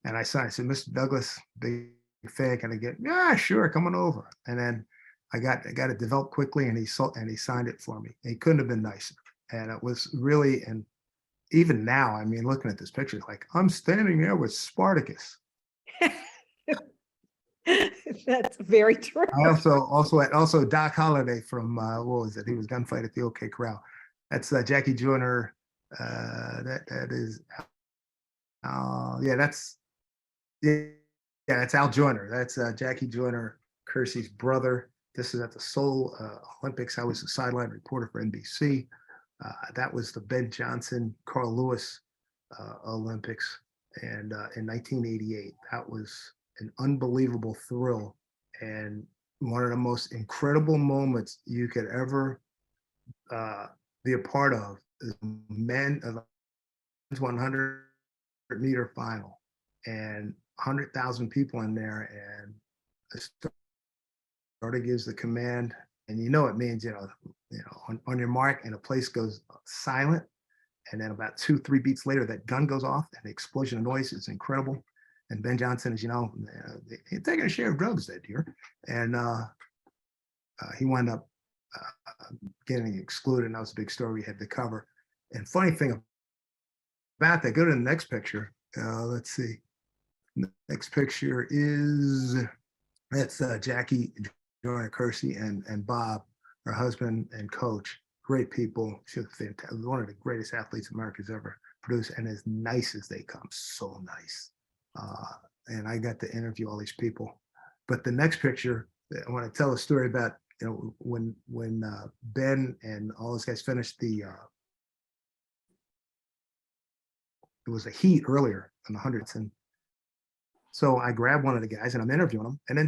And I said, Mr. Douglas, big fan, can I get? Yeah, sure, come on over. And then I got it developed quickly, and he signed it for me. He couldn't have been nicer. And it was really, and even now, I mean, looking at this picture, it's like I'm standing there with Spartacus. That's very true. I also Doc Holliday from what was it? He was Gunfight at the OK Corral. That's Jackie Joyner. That is, that's Al Joyner. That's Jackie Joyner, Kersey's brother. This is at the Seoul Olympics. I was a sideline reporter for NBC. That was the Ben Johnson, Carl Lewis Olympics, and in 1988. That was an unbelievable thrill and one of the most incredible moments you could ever be a part of. Is men of 100-meter final, and 100,000 people in there, and the starter gives the command, and it means on your mark, and a place goes silent, and then about 2-3 beats later, that gun goes off, and the explosion of noise is incredible. And Ben Johnson, as you know, he's taking a share of drugs that year, and he wound up getting excluded. And that was a big story we had to cover. And funny thing about that, go to the next picture. Let's see. The next picture is, that's Jackie Joyner Kersey and Bob, her husband and coach. Great people. She's one of the greatest athletes America's ever produced, and as nice as they come, so nice. And I got to interview all these people. But the next picture, I want to tell a story about, when Ben and all those guys finished it was a heat earlier in the hundreds. And so I grabbed one of the guys and I'm interviewing him. And then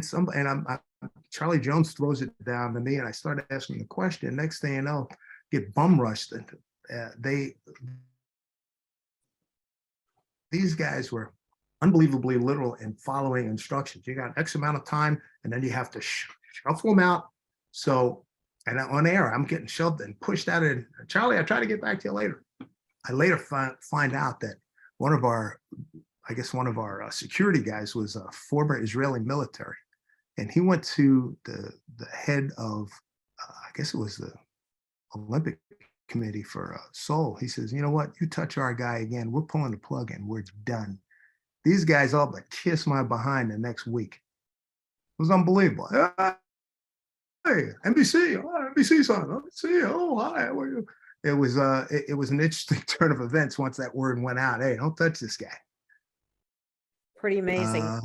Charlie Jones throws it down to me, and I started asking the question. Next thing you know, get bum rushed. And these guys were unbelievably literal in following instructions. You got X amount of time, and then you have to shuffle them out. So, and on air, I'm getting shoved and pushed out. And Charlie, I'll try to get back to you later. I later find out that one of our security guys was a former Israeli military, and he went to the head of, I guess it was the Olympic Committee for Seoul. He says, you know what? You touch our guy again, we're pulling the plug and we're done. These guys all but kiss my behind the next week. It was unbelievable. Hey, NBC, NBC son, NBC, oh hi, how are you? It was an interesting turn of events once that word went out. Hey, don't touch this guy. Pretty amazing.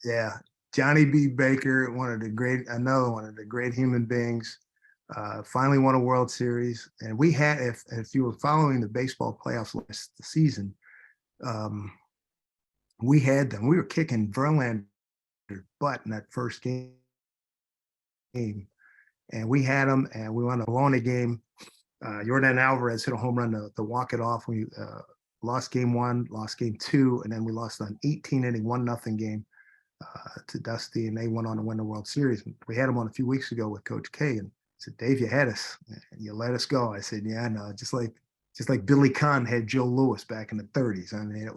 Yeah, Johnny B. Baker, another one of the great human beings. Finally won a World Series. And we had, if you were following the baseball playoffs last season, we had them. We were kicking Verlander's butt in that first game. And we had them, and we won a game. Jordan Alvarez hit a home run to walk it off. We lost game 1, lost game 2, and then we lost an 18-inning 1-0 game to Dusty, and they went on to win the World Series. We had them on a few weeks ago with Coach K, and I said, Dave, you had us, and you let us go. I said, yeah, I know, just like Billy Conn had Joe Louis back in the 30s. I mean,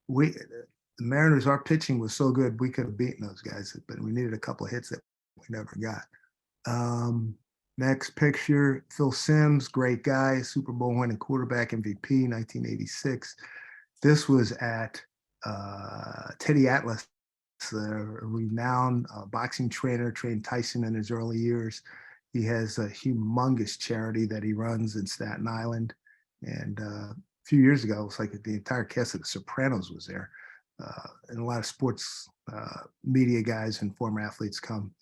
the Mariners, our pitching was so good, we could have beaten those guys, but we needed a couple of hits that we never got. Next picture, Phil Simms, great guy, Super Bowl winning quarterback, MVP, 1986. This was at Teddy Atlas, a renowned boxing trainer, trained Tyson in his early years. He has a humongous charity that he runs in Staten Island. And a few years ago, it was like the entire cast of The Sopranos was there. And a lot of sports media guys and former athletes come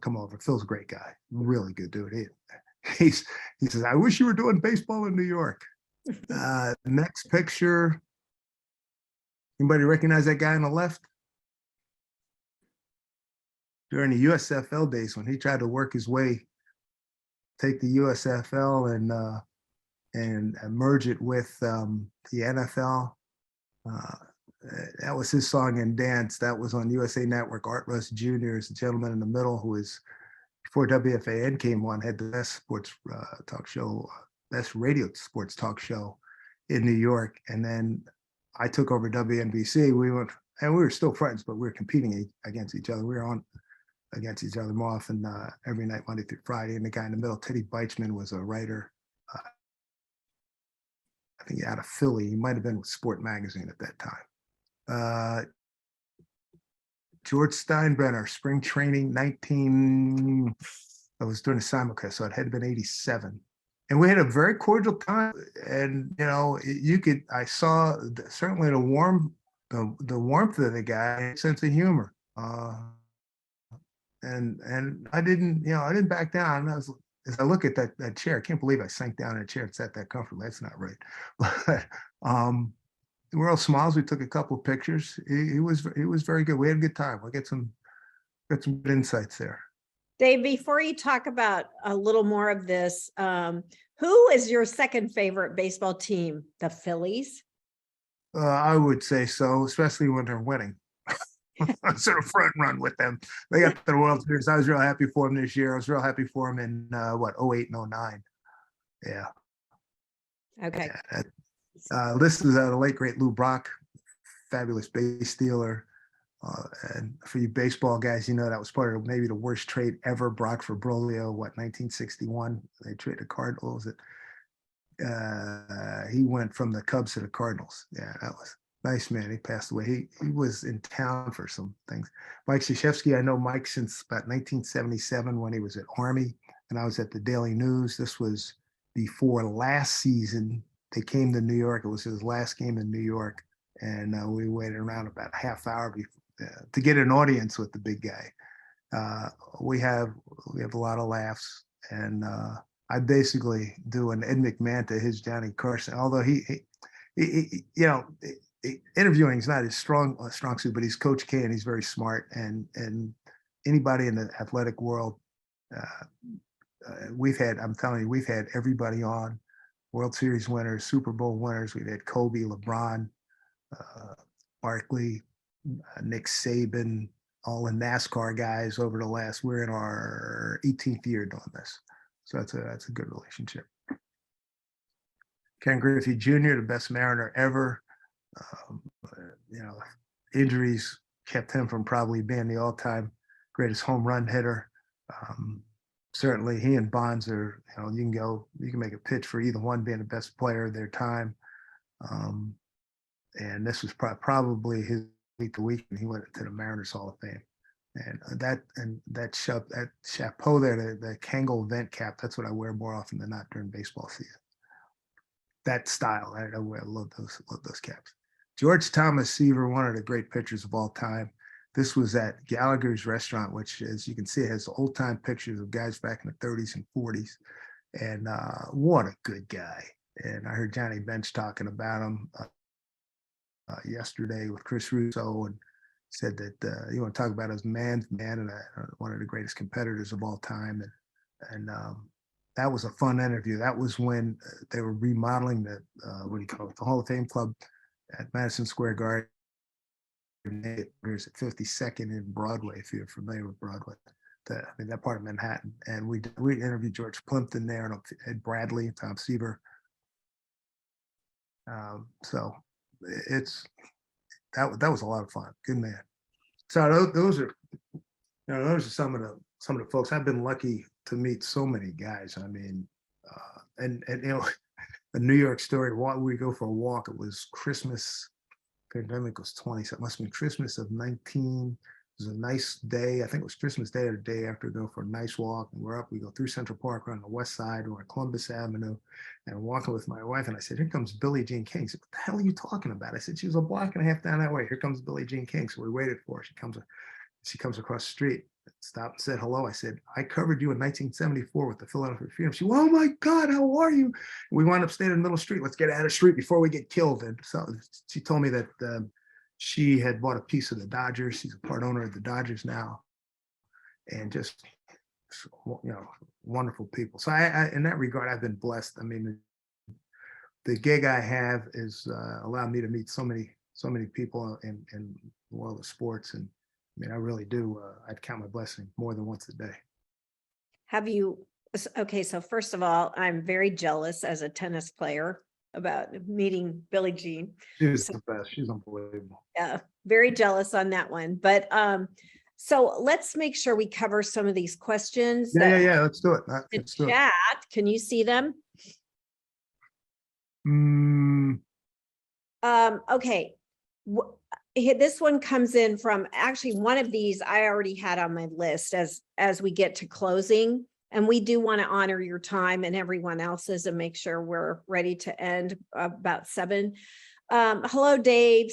over. Phil's a great guy, really good dude. He says, I wish you were doing baseball in New York. Next picture. Anybody recognize that guy on the left? During the USFL days, when he tried to work his way, take the USFL and merge it with the NFL. That was his song and dance. That was on USA Network. Art Russ Jr. is the gentleman in the middle who is, before WFAN came on, had the best sports talk show, best radio sports talk show in New York. And then I took over WNBC. We were still friends, but we were competing against each other. We were on against each other more often every night, Monday through Friday. And the guy in the middle, Teddy Beichman, was a writer. I think out of Philly. He might have been with Sport Magazine at that time. George Steinbrenner, spring training, I was doing a simulcast, so it had been 87. And we had a very cordial time. And, I saw certainly the warmth of the guy, sense of humor. And I didn't back down. As I look at that chair, I can't believe I sank down in a chair and sat that comfortably. That's not right. But, we're all smiles. We took a couple of pictures. He was very good. We had a good time. We'll get some good insights there. Dave, before you talk about a little more of this, who is your second favorite baseball team? The Phillies? I would say so, especially when they're winning. Sort of front run with them. They got the World Series. I was real happy for them this year. I was real happy for them in 08 and 09. Yeah. Okay. Yeah, this is the late great Lou Brock, fabulous base stealer. And for you baseball guys, that was part of maybe the worst trade ever. Brock for Brolio, 1961? They traded the Cardinals. He went from the Cubs to the Cardinals. Yeah, that was nice, man. He passed away. He was in town for some things. Mike Krzyzewski, I know Mike since about 1977 when he was at Army, and I was at the Daily News. This was before last season. They came to New York. It was his last game in New York, and we waited around about a half hour to get an audience with the big guy. We have a lot of laughs, and I basically do an Ed McMahon to his Johnny Carson. Although interviewing is not his strong suit, but he's Coach K and he's very smart. And anybody in the athletic world, we've had everybody on. World Series winners, Super Bowl winners. We've had Kobe, LeBron, Barkley, Nick Saban, all the NASCAR guys over the last. We're in our 18th year doing this, so that's a good relationship. Ken Griffey Jr., the best Mariner ever. Injuries kept him from probably being the all-time greatest home run hitter. Certainly he and Bonds are, you can make a pitch for either one being the best player of their time. And this was probably his week to week, and he went to the Mariners Hall of Fame. And that chapeau there, the Kangol vent cap, that's what I wear more often than not during baseball season. That style, I love those caps. George Thomas Seaver, one of the great pitchers of all time. this was at Gallagher's restaurant, which, as you can see, has old time pictures of guys back in the 30s and 40s. And what a good guy. And I heard Johnny Bench talking about him yesterday with Chris Russo, and said that you want to talk about his man's man, and one of the greatest competitors of all time. And that was a fun interview. That was when they were remodeling the what do you call it, the Hall of Fame Club at Madison Square Garden. Here's at 52nd and Broadway, if you're familiar with Broadway. That part of Manhattan. And we interviewed George Plimpton there, and Ed Bradley, and Tom Seaver. So that was a lot of fun. Good man. So those are some of the folks. I've been lucky to meet so many guys. I mean, and you know, a New York story. We go for a walk. It was Christmas. Pandemic was 20. So it must have been Christmas of 19. It was a nice day. I think it was Christmas Day or the day after. We go for a nice walk, and we're up. We go through Central Park, we're on the west side, we're on Columbus Avenue, and I'm walking with my wife. And I said, "Here comes Billie Jean King." She said, "What the hell are you talking about?" I said, "She was a block and a half down that way. Here comes Billie Jean King." So we waited for her. She comes across the street, stopped and said hello. I said, "I covered you in 1974 with the Philadelphia Freedom." She went, "Oh my God, how are you?" We wound up staying in the middle of the street. Let's get out of the street before we get killed. And so she told me that she had bought a piece of the Dodgers. She's a part owner of the Dodgers now, and just, you know, wonderful people. So I in that regard, I've been blessed. I mean, the gig I have is allowed me to meet so many people in the world of sports, and I mean, I really do. I'd count my blessing more than once a day. Have you, okay, so first of all, I'm very jealous as a tennis player about meeting Billie Jean. She's the best. She's unbelievable. Yeah, very jealous on that one. But so let's make sure we cover some of these questions. Yeah. Let's do it. The chat, can you see them? Okay. This one comes in from, actually one of these I already had on my list as we get to closing, and we do want to honor your time and everyone else's and make sure we're ready to end about 7. Hello, Dave.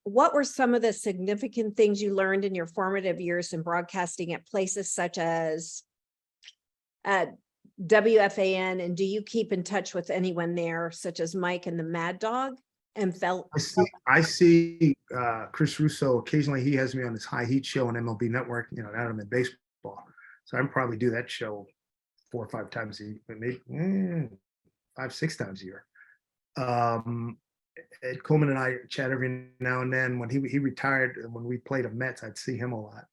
What were some of the significant things you learned in your formative years in broadcasting at places such as WFAN, and do you keep in touch with anyone there, such as Mike and the Mad Dog? And I see Chris Russo occasionally. He has me on his High Heat show on MLB Network. You know, now I'm in baseball, so I probably do that show 4 or 5 times a year, maybe 5-6 times a year. Ed Coleman and I chat every now and then. When he retired, when we played the Mets, I'd see him a lot.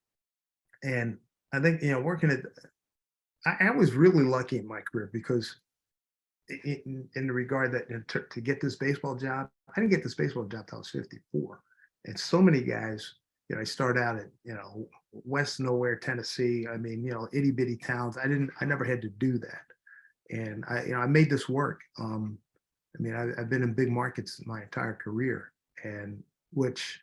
And I think, you know, working at, I was really lucky in my career because in the regard that to get this baseball job, I didn't get this baseball job till I was 54. And so many guys, you know, I started out at, you know, West Nowhere, Tennessee. I mean, you know, itty bitty towns. I never had to do that. And I made this work. I mean, I've been in big markets my entire career, and which,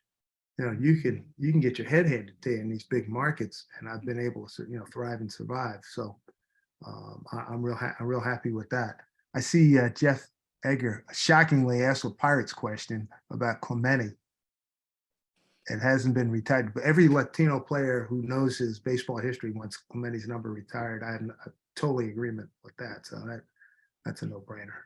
you know, you can get your head handed to you in these big markets, and I've been able to, you know, thrive and survive. So I'm real happy with that. I see Jeff Egger shockingly asked a Pirates question about Clemente. It hasn't been retired, but every Latino player who knows his baseball history wants Clemente's number retired. I'm totally in agreement with that. So that's a no-brainer.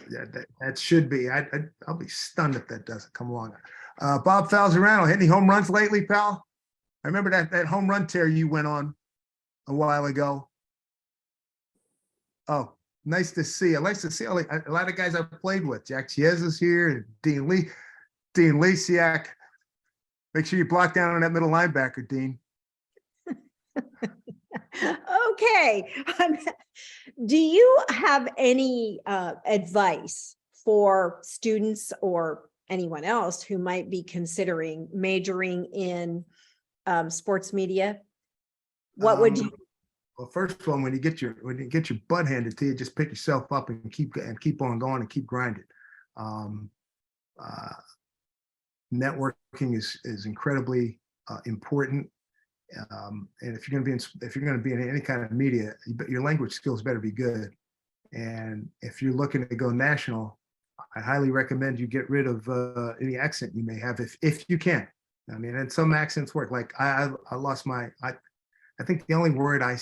Yeah, that should be. I'll be stunned if that doesn't come along. Bob Falzerano, hit any home runs lately, pal? I remember that home run tear you went on a while ago. Oh, nice to see. I like to see a lot of guys I've played with. Jack Chiesa's here, and Dean Lisiak. Make sure you block down on that middle linebacker, Dean. Okay. Do you have any advice for students or anyone else who might be considering majoring in sports media? What would you? Well, first of all, when you get your butt handed to you, just pick yourself up and keep on going and keep grinding. Networking is incredibly important. And if you're going to be in any kind of media, your language skills better be good. And if you're looking to go national, I highly recommend you get rid of any accent you may have, if you can. I mean, and some accents work. Like I lost my, I think the only word I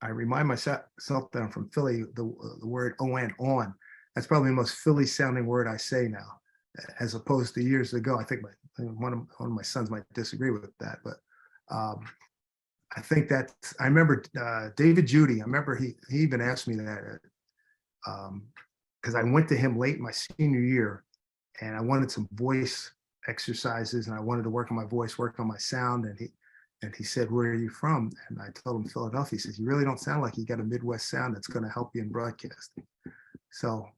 remind myself that I'm from Philly, the word on. That's probably the most Philly sounding word I say now, as opposed to years ago. I think one of my sons might disagree with that, but I think that I remember David Judy. I remember he even asked me that because I went to him late in my senior year, and I wanted some voice exercises, and I wanted to work on my voice, work on my sound, and he said, "Where are you from?" And I told him Philadelphia. He says, "You really don't sound like you got a Midwest sound that's going to help you in broadcasting." So,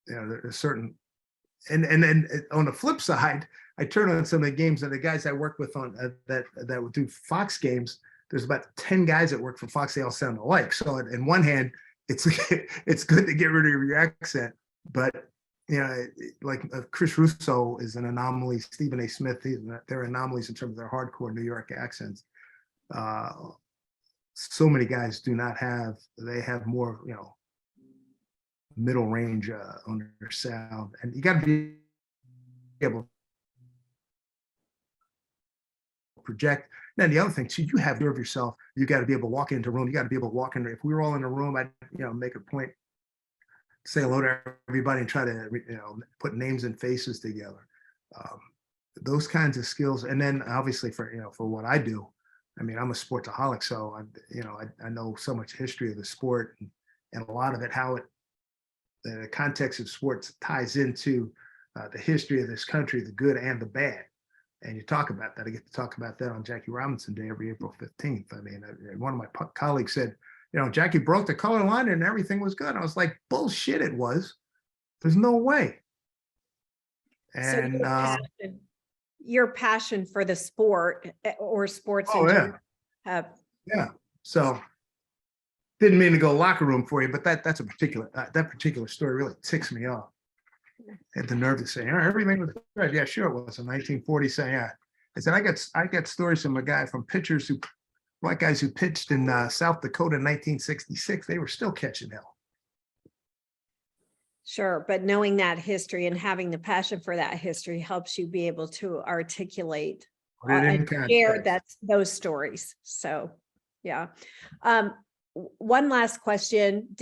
you know, there's certain, and then on the flip side, I turn on some of the games, and the guys I work with on that would do Fox games. There's about 10 guys that work for Fox. They all sound alike. So, in one hand, it's it's good to get rid of your accent, but you know, like Chris Russo is an anomaly. Stephen A. Smith, they're anomalies in terms of their hardcore New York accents. So many guys do not have. They have more, you know, middle range on their sound, and you got to be able to project. Then the other thing too, you have to observe yourself. You got to be able to walk into a room. You got to be able to walk in. If we were all in a room, I'd, you know, make a point, say hello to everybody, and try to, you know, put names and faces together. Those kinds of skills, and then obviously for, you know, for what I do, I mean, I'm a sportsaholic, so I know so much history of the sport, and a lot of it, how it, the context of sports ties into the history of this country, the good and the bad. And you talk about that. I get to talk about that on Jackie Robinson Day every April 15th. I mean, one of my colleagues said, you know, Jackie broke the color line and everything was good. I was like, bullshit, it was. There's no way. And so your passion for the sport or sports in general. Yeah. So didn't mean to go locker room for you, but that's a particular, that particular story really ticks me off. I had the nerve to say, oh, everything was good. Yeah, sure it was. In 1940, saying, yeah. I said, I got stories from a guy, from pitchers black guys who pitched in South Dakota in 1966. They were still catching hell. Sure, but knowing that history and having the passion for that history helps you be able to articulate and share those stories. So, yeah. One last question.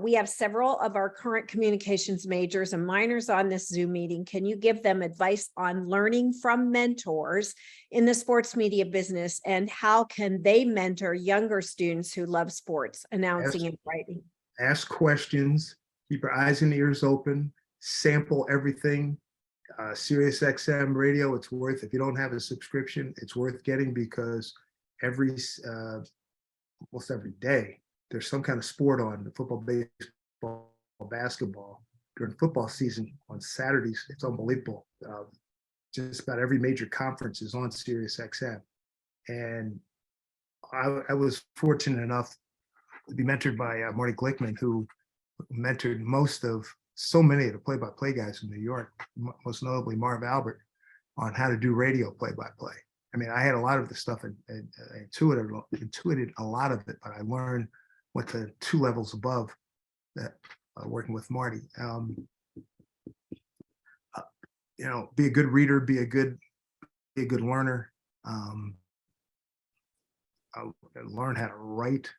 We have several of our current communications majors and minors on this Zoom meeting. Can you give them advice on learning from mentors in the sports media business, and how can they mentor younger students who love sports, announcing and writing? Ask questions, keep your eyes and ears open, sample everything. Sirius XM radio, it's worth, if you don't have a subscription, it's worth getting, because almost every day there's some kind of sport on, the football, baseball, basketball. During football season on Saturdays, it's unbelievable. Just about every major conference is on Sirius XM. And I was fortunate enough to be mentored by Marty Glickman, who mentored so many of the play-by-play guys in New York, most notably Marv Albert, on how to do radio play-by-play. I mean, I had a lot of the stuff and intuited a lot of it, but I went to 2 levels above that, working with Marty. You know, be a good reader, be a good learner. Learn how to write,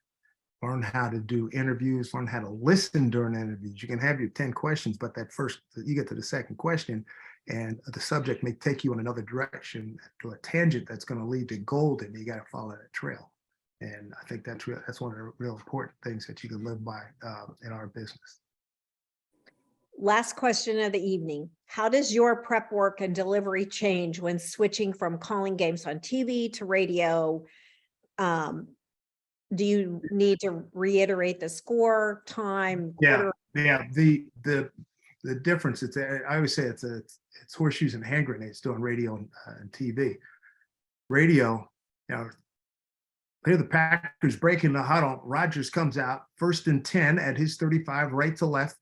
learn how to do interviews, learn how to listen during interviews. You can have your 10 questions, but you get to the second question, and the subject may take you in another direction, to a tangent that's going to lead to gold, and you got to follow that trail. And I think that's one of the real important things that you can live by in our business. Last question of the evening. How does your prep work and delivery change when switching from calling games on TV to radio? Do you need to reiterate the score, time? Yeah. The difference, I always say it's horseshoes and hand grenades doing radio and TV. Radio, you know, here the Packers breaking the huddle. Rodgers comes out 1st and 10 at his 35, right to left.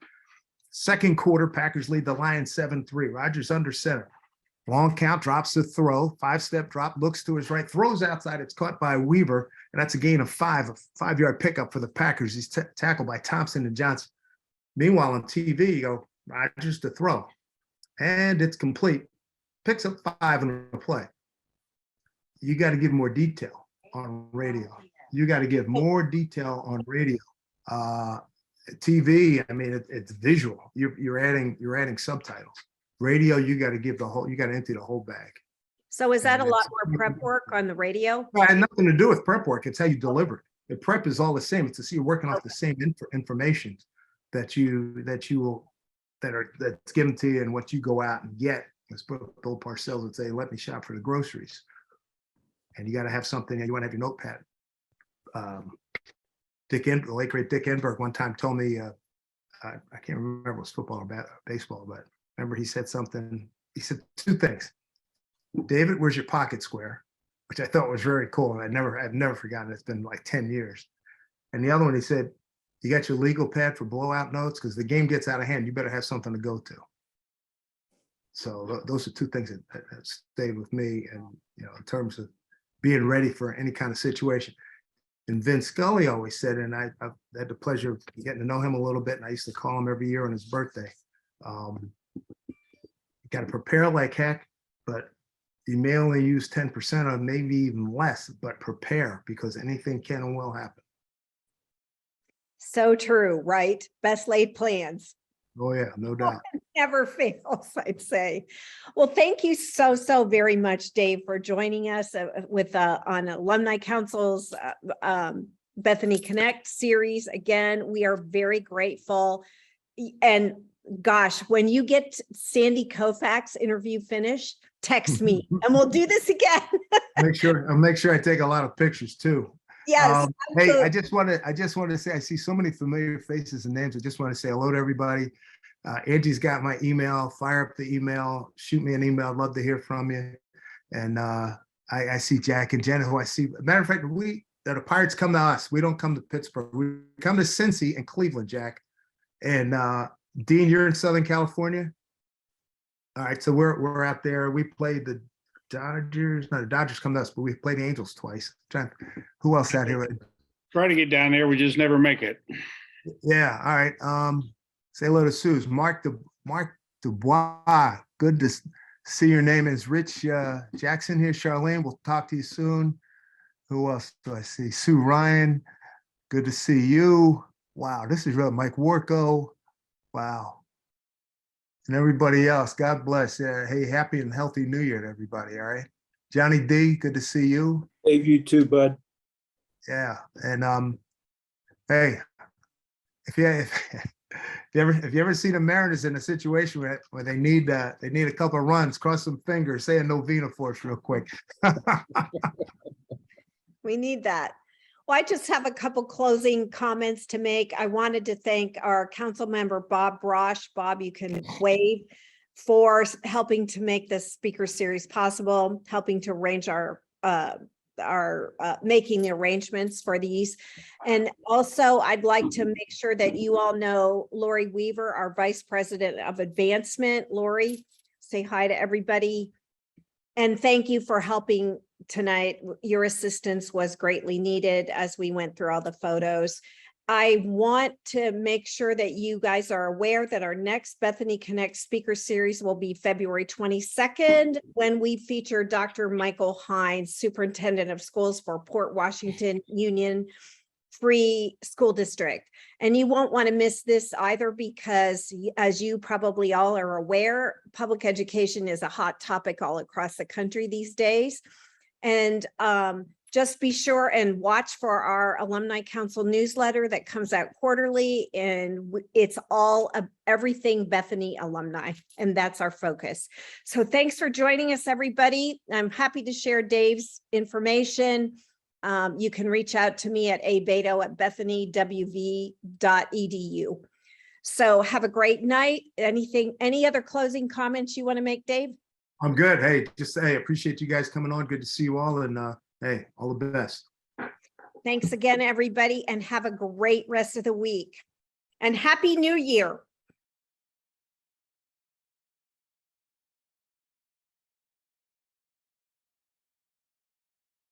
Second quarter, Packers lead the Lions 7-3. Rodgers under center. Long count, drops the throw, 5-step drop, looks to his right, throws outside. It's caught by Weaver, and that's a gain of 5, a 5-yard pickup for the Packers. He's tackled by Thompson and Johnson. Meanwhile, on TV, you go, Rodgers to throw, and it's complete. picks up 5 in a play. You got to give more detail on radio. You got to give more detail on radio. TV, I mean, it's visual. You're adding subtitles. Radio, you got to give you got to empty the whole bag. So is that a And lot more prep work on the radio? Well, it had nothing to do with prep work. It's how you deliver it. The prep is all the same. It's to see you're working off the same information that's given to you and what you go out and get. As Bill Parcells would say, let me shop for the groceries. And you got to have something, you want to have your notepad. The late great Dick Enberg one time told me, I can't remember if it was football or baseball, but remember he said something. He said 2 things. David, where's your pocket square? Which I thought was very cool. And I've never forgotten. It's been like 10 years. And the other one, he said, you got your legal pad for blowout notes? Because the game gets out of hand. You better have something to go to. So those are 2 things that stayed with me. And, in terms of being ready for any kind of situation. And Vince Scully always said, and I've had the pleasure of getting to know him a little bit. And I used to call him every year on his birthday. You got to prepare like heck, but you may only use 10% of, maybe even less, but prepare, because anything can and will happen. So true, right? Best laid plans. Oh yeah, no doubt. Never fails, I'd say. Well, thank you so very much, Dave, for joining us on Alumni Council's Bethany Connect series. Again, we are very grateful. And gosh, when you get Sandy Koufax's interview finished, text me and we'll do this again. I'll make sure I take a lot of pictures too. Yes. Hey, I just want to say, I see so many familiar faces and names. I just want to say hello to everybody. Angie's got my email. Fire up the email. Shoot me an email. I'd love to hear from you. And I see Jack and Jenna, who I see. Matter of fact, the Pirates come to us. We don't come to Pittsburgh. We come to Cincy and Cleveland, Jack. And Dean, you're in Southern California. All right, so we're out there. We played the Dodgers. No, the Dodgers come to us, but we played the Angels twice. Who else out here? Try to get down there. We just never make it. Yeah. All right. Say hello to Suze. Mark Dubois. Good to see your name is Rich Jackson here. Charlene, we'll talk to you soon. Who else do I see? Sue Ryan. Good to see you. Wow, this is real. Mike Warco. Wow. And everybody else, God bless. Hey, happy and healthy New Year to everybody, all right? Johnny D, good to see you. Hey, you too, bud. Yeah, and hey, if you ever see the Mariners in a situation where they need a couple of runs, cross some fingers, say a novena for us real quick. We need that. Well, I just have a couple closing comments to make. I wanted to thank our council member, Bob Brosh. Bob, you can wave, for helping to make this speaker series possible, helping to arrange our making the arrangements for these. And also, I'd like to make sure that you all know Lori Weaver, our Vice President of Advancement. Lori, say hi to everybody. And thank you for helping tonight. Your assistance was greatly needed as we went through all the photos. I want to make sure that you guys are aware that our next Bethany Connect Speaker Series will be February 22nd, when we feature Dr. Michael Hines, Superintendent of Schools for Port Washington Union Free School District. And you won't want to miss this either, because as you probably all are aware, public education is a hot topic all across the country these days. And just be sure and watch for our Alumni Council newsletter that comes out quarterly, and it's all everything Bethany alumni, and that's our focus. So thanks for joining us, everybody. I'm happy to share Dave's information. You can reach out to me at abeto@bethanywv.edu. So have a great night. Any other closing comments you want to make, Dave? I'm good. Hey, appreciate you guys coming on. Good to see you all. And hey, all the best. Thanks again, everybody, and have a great rest of the week. And Happy New Year.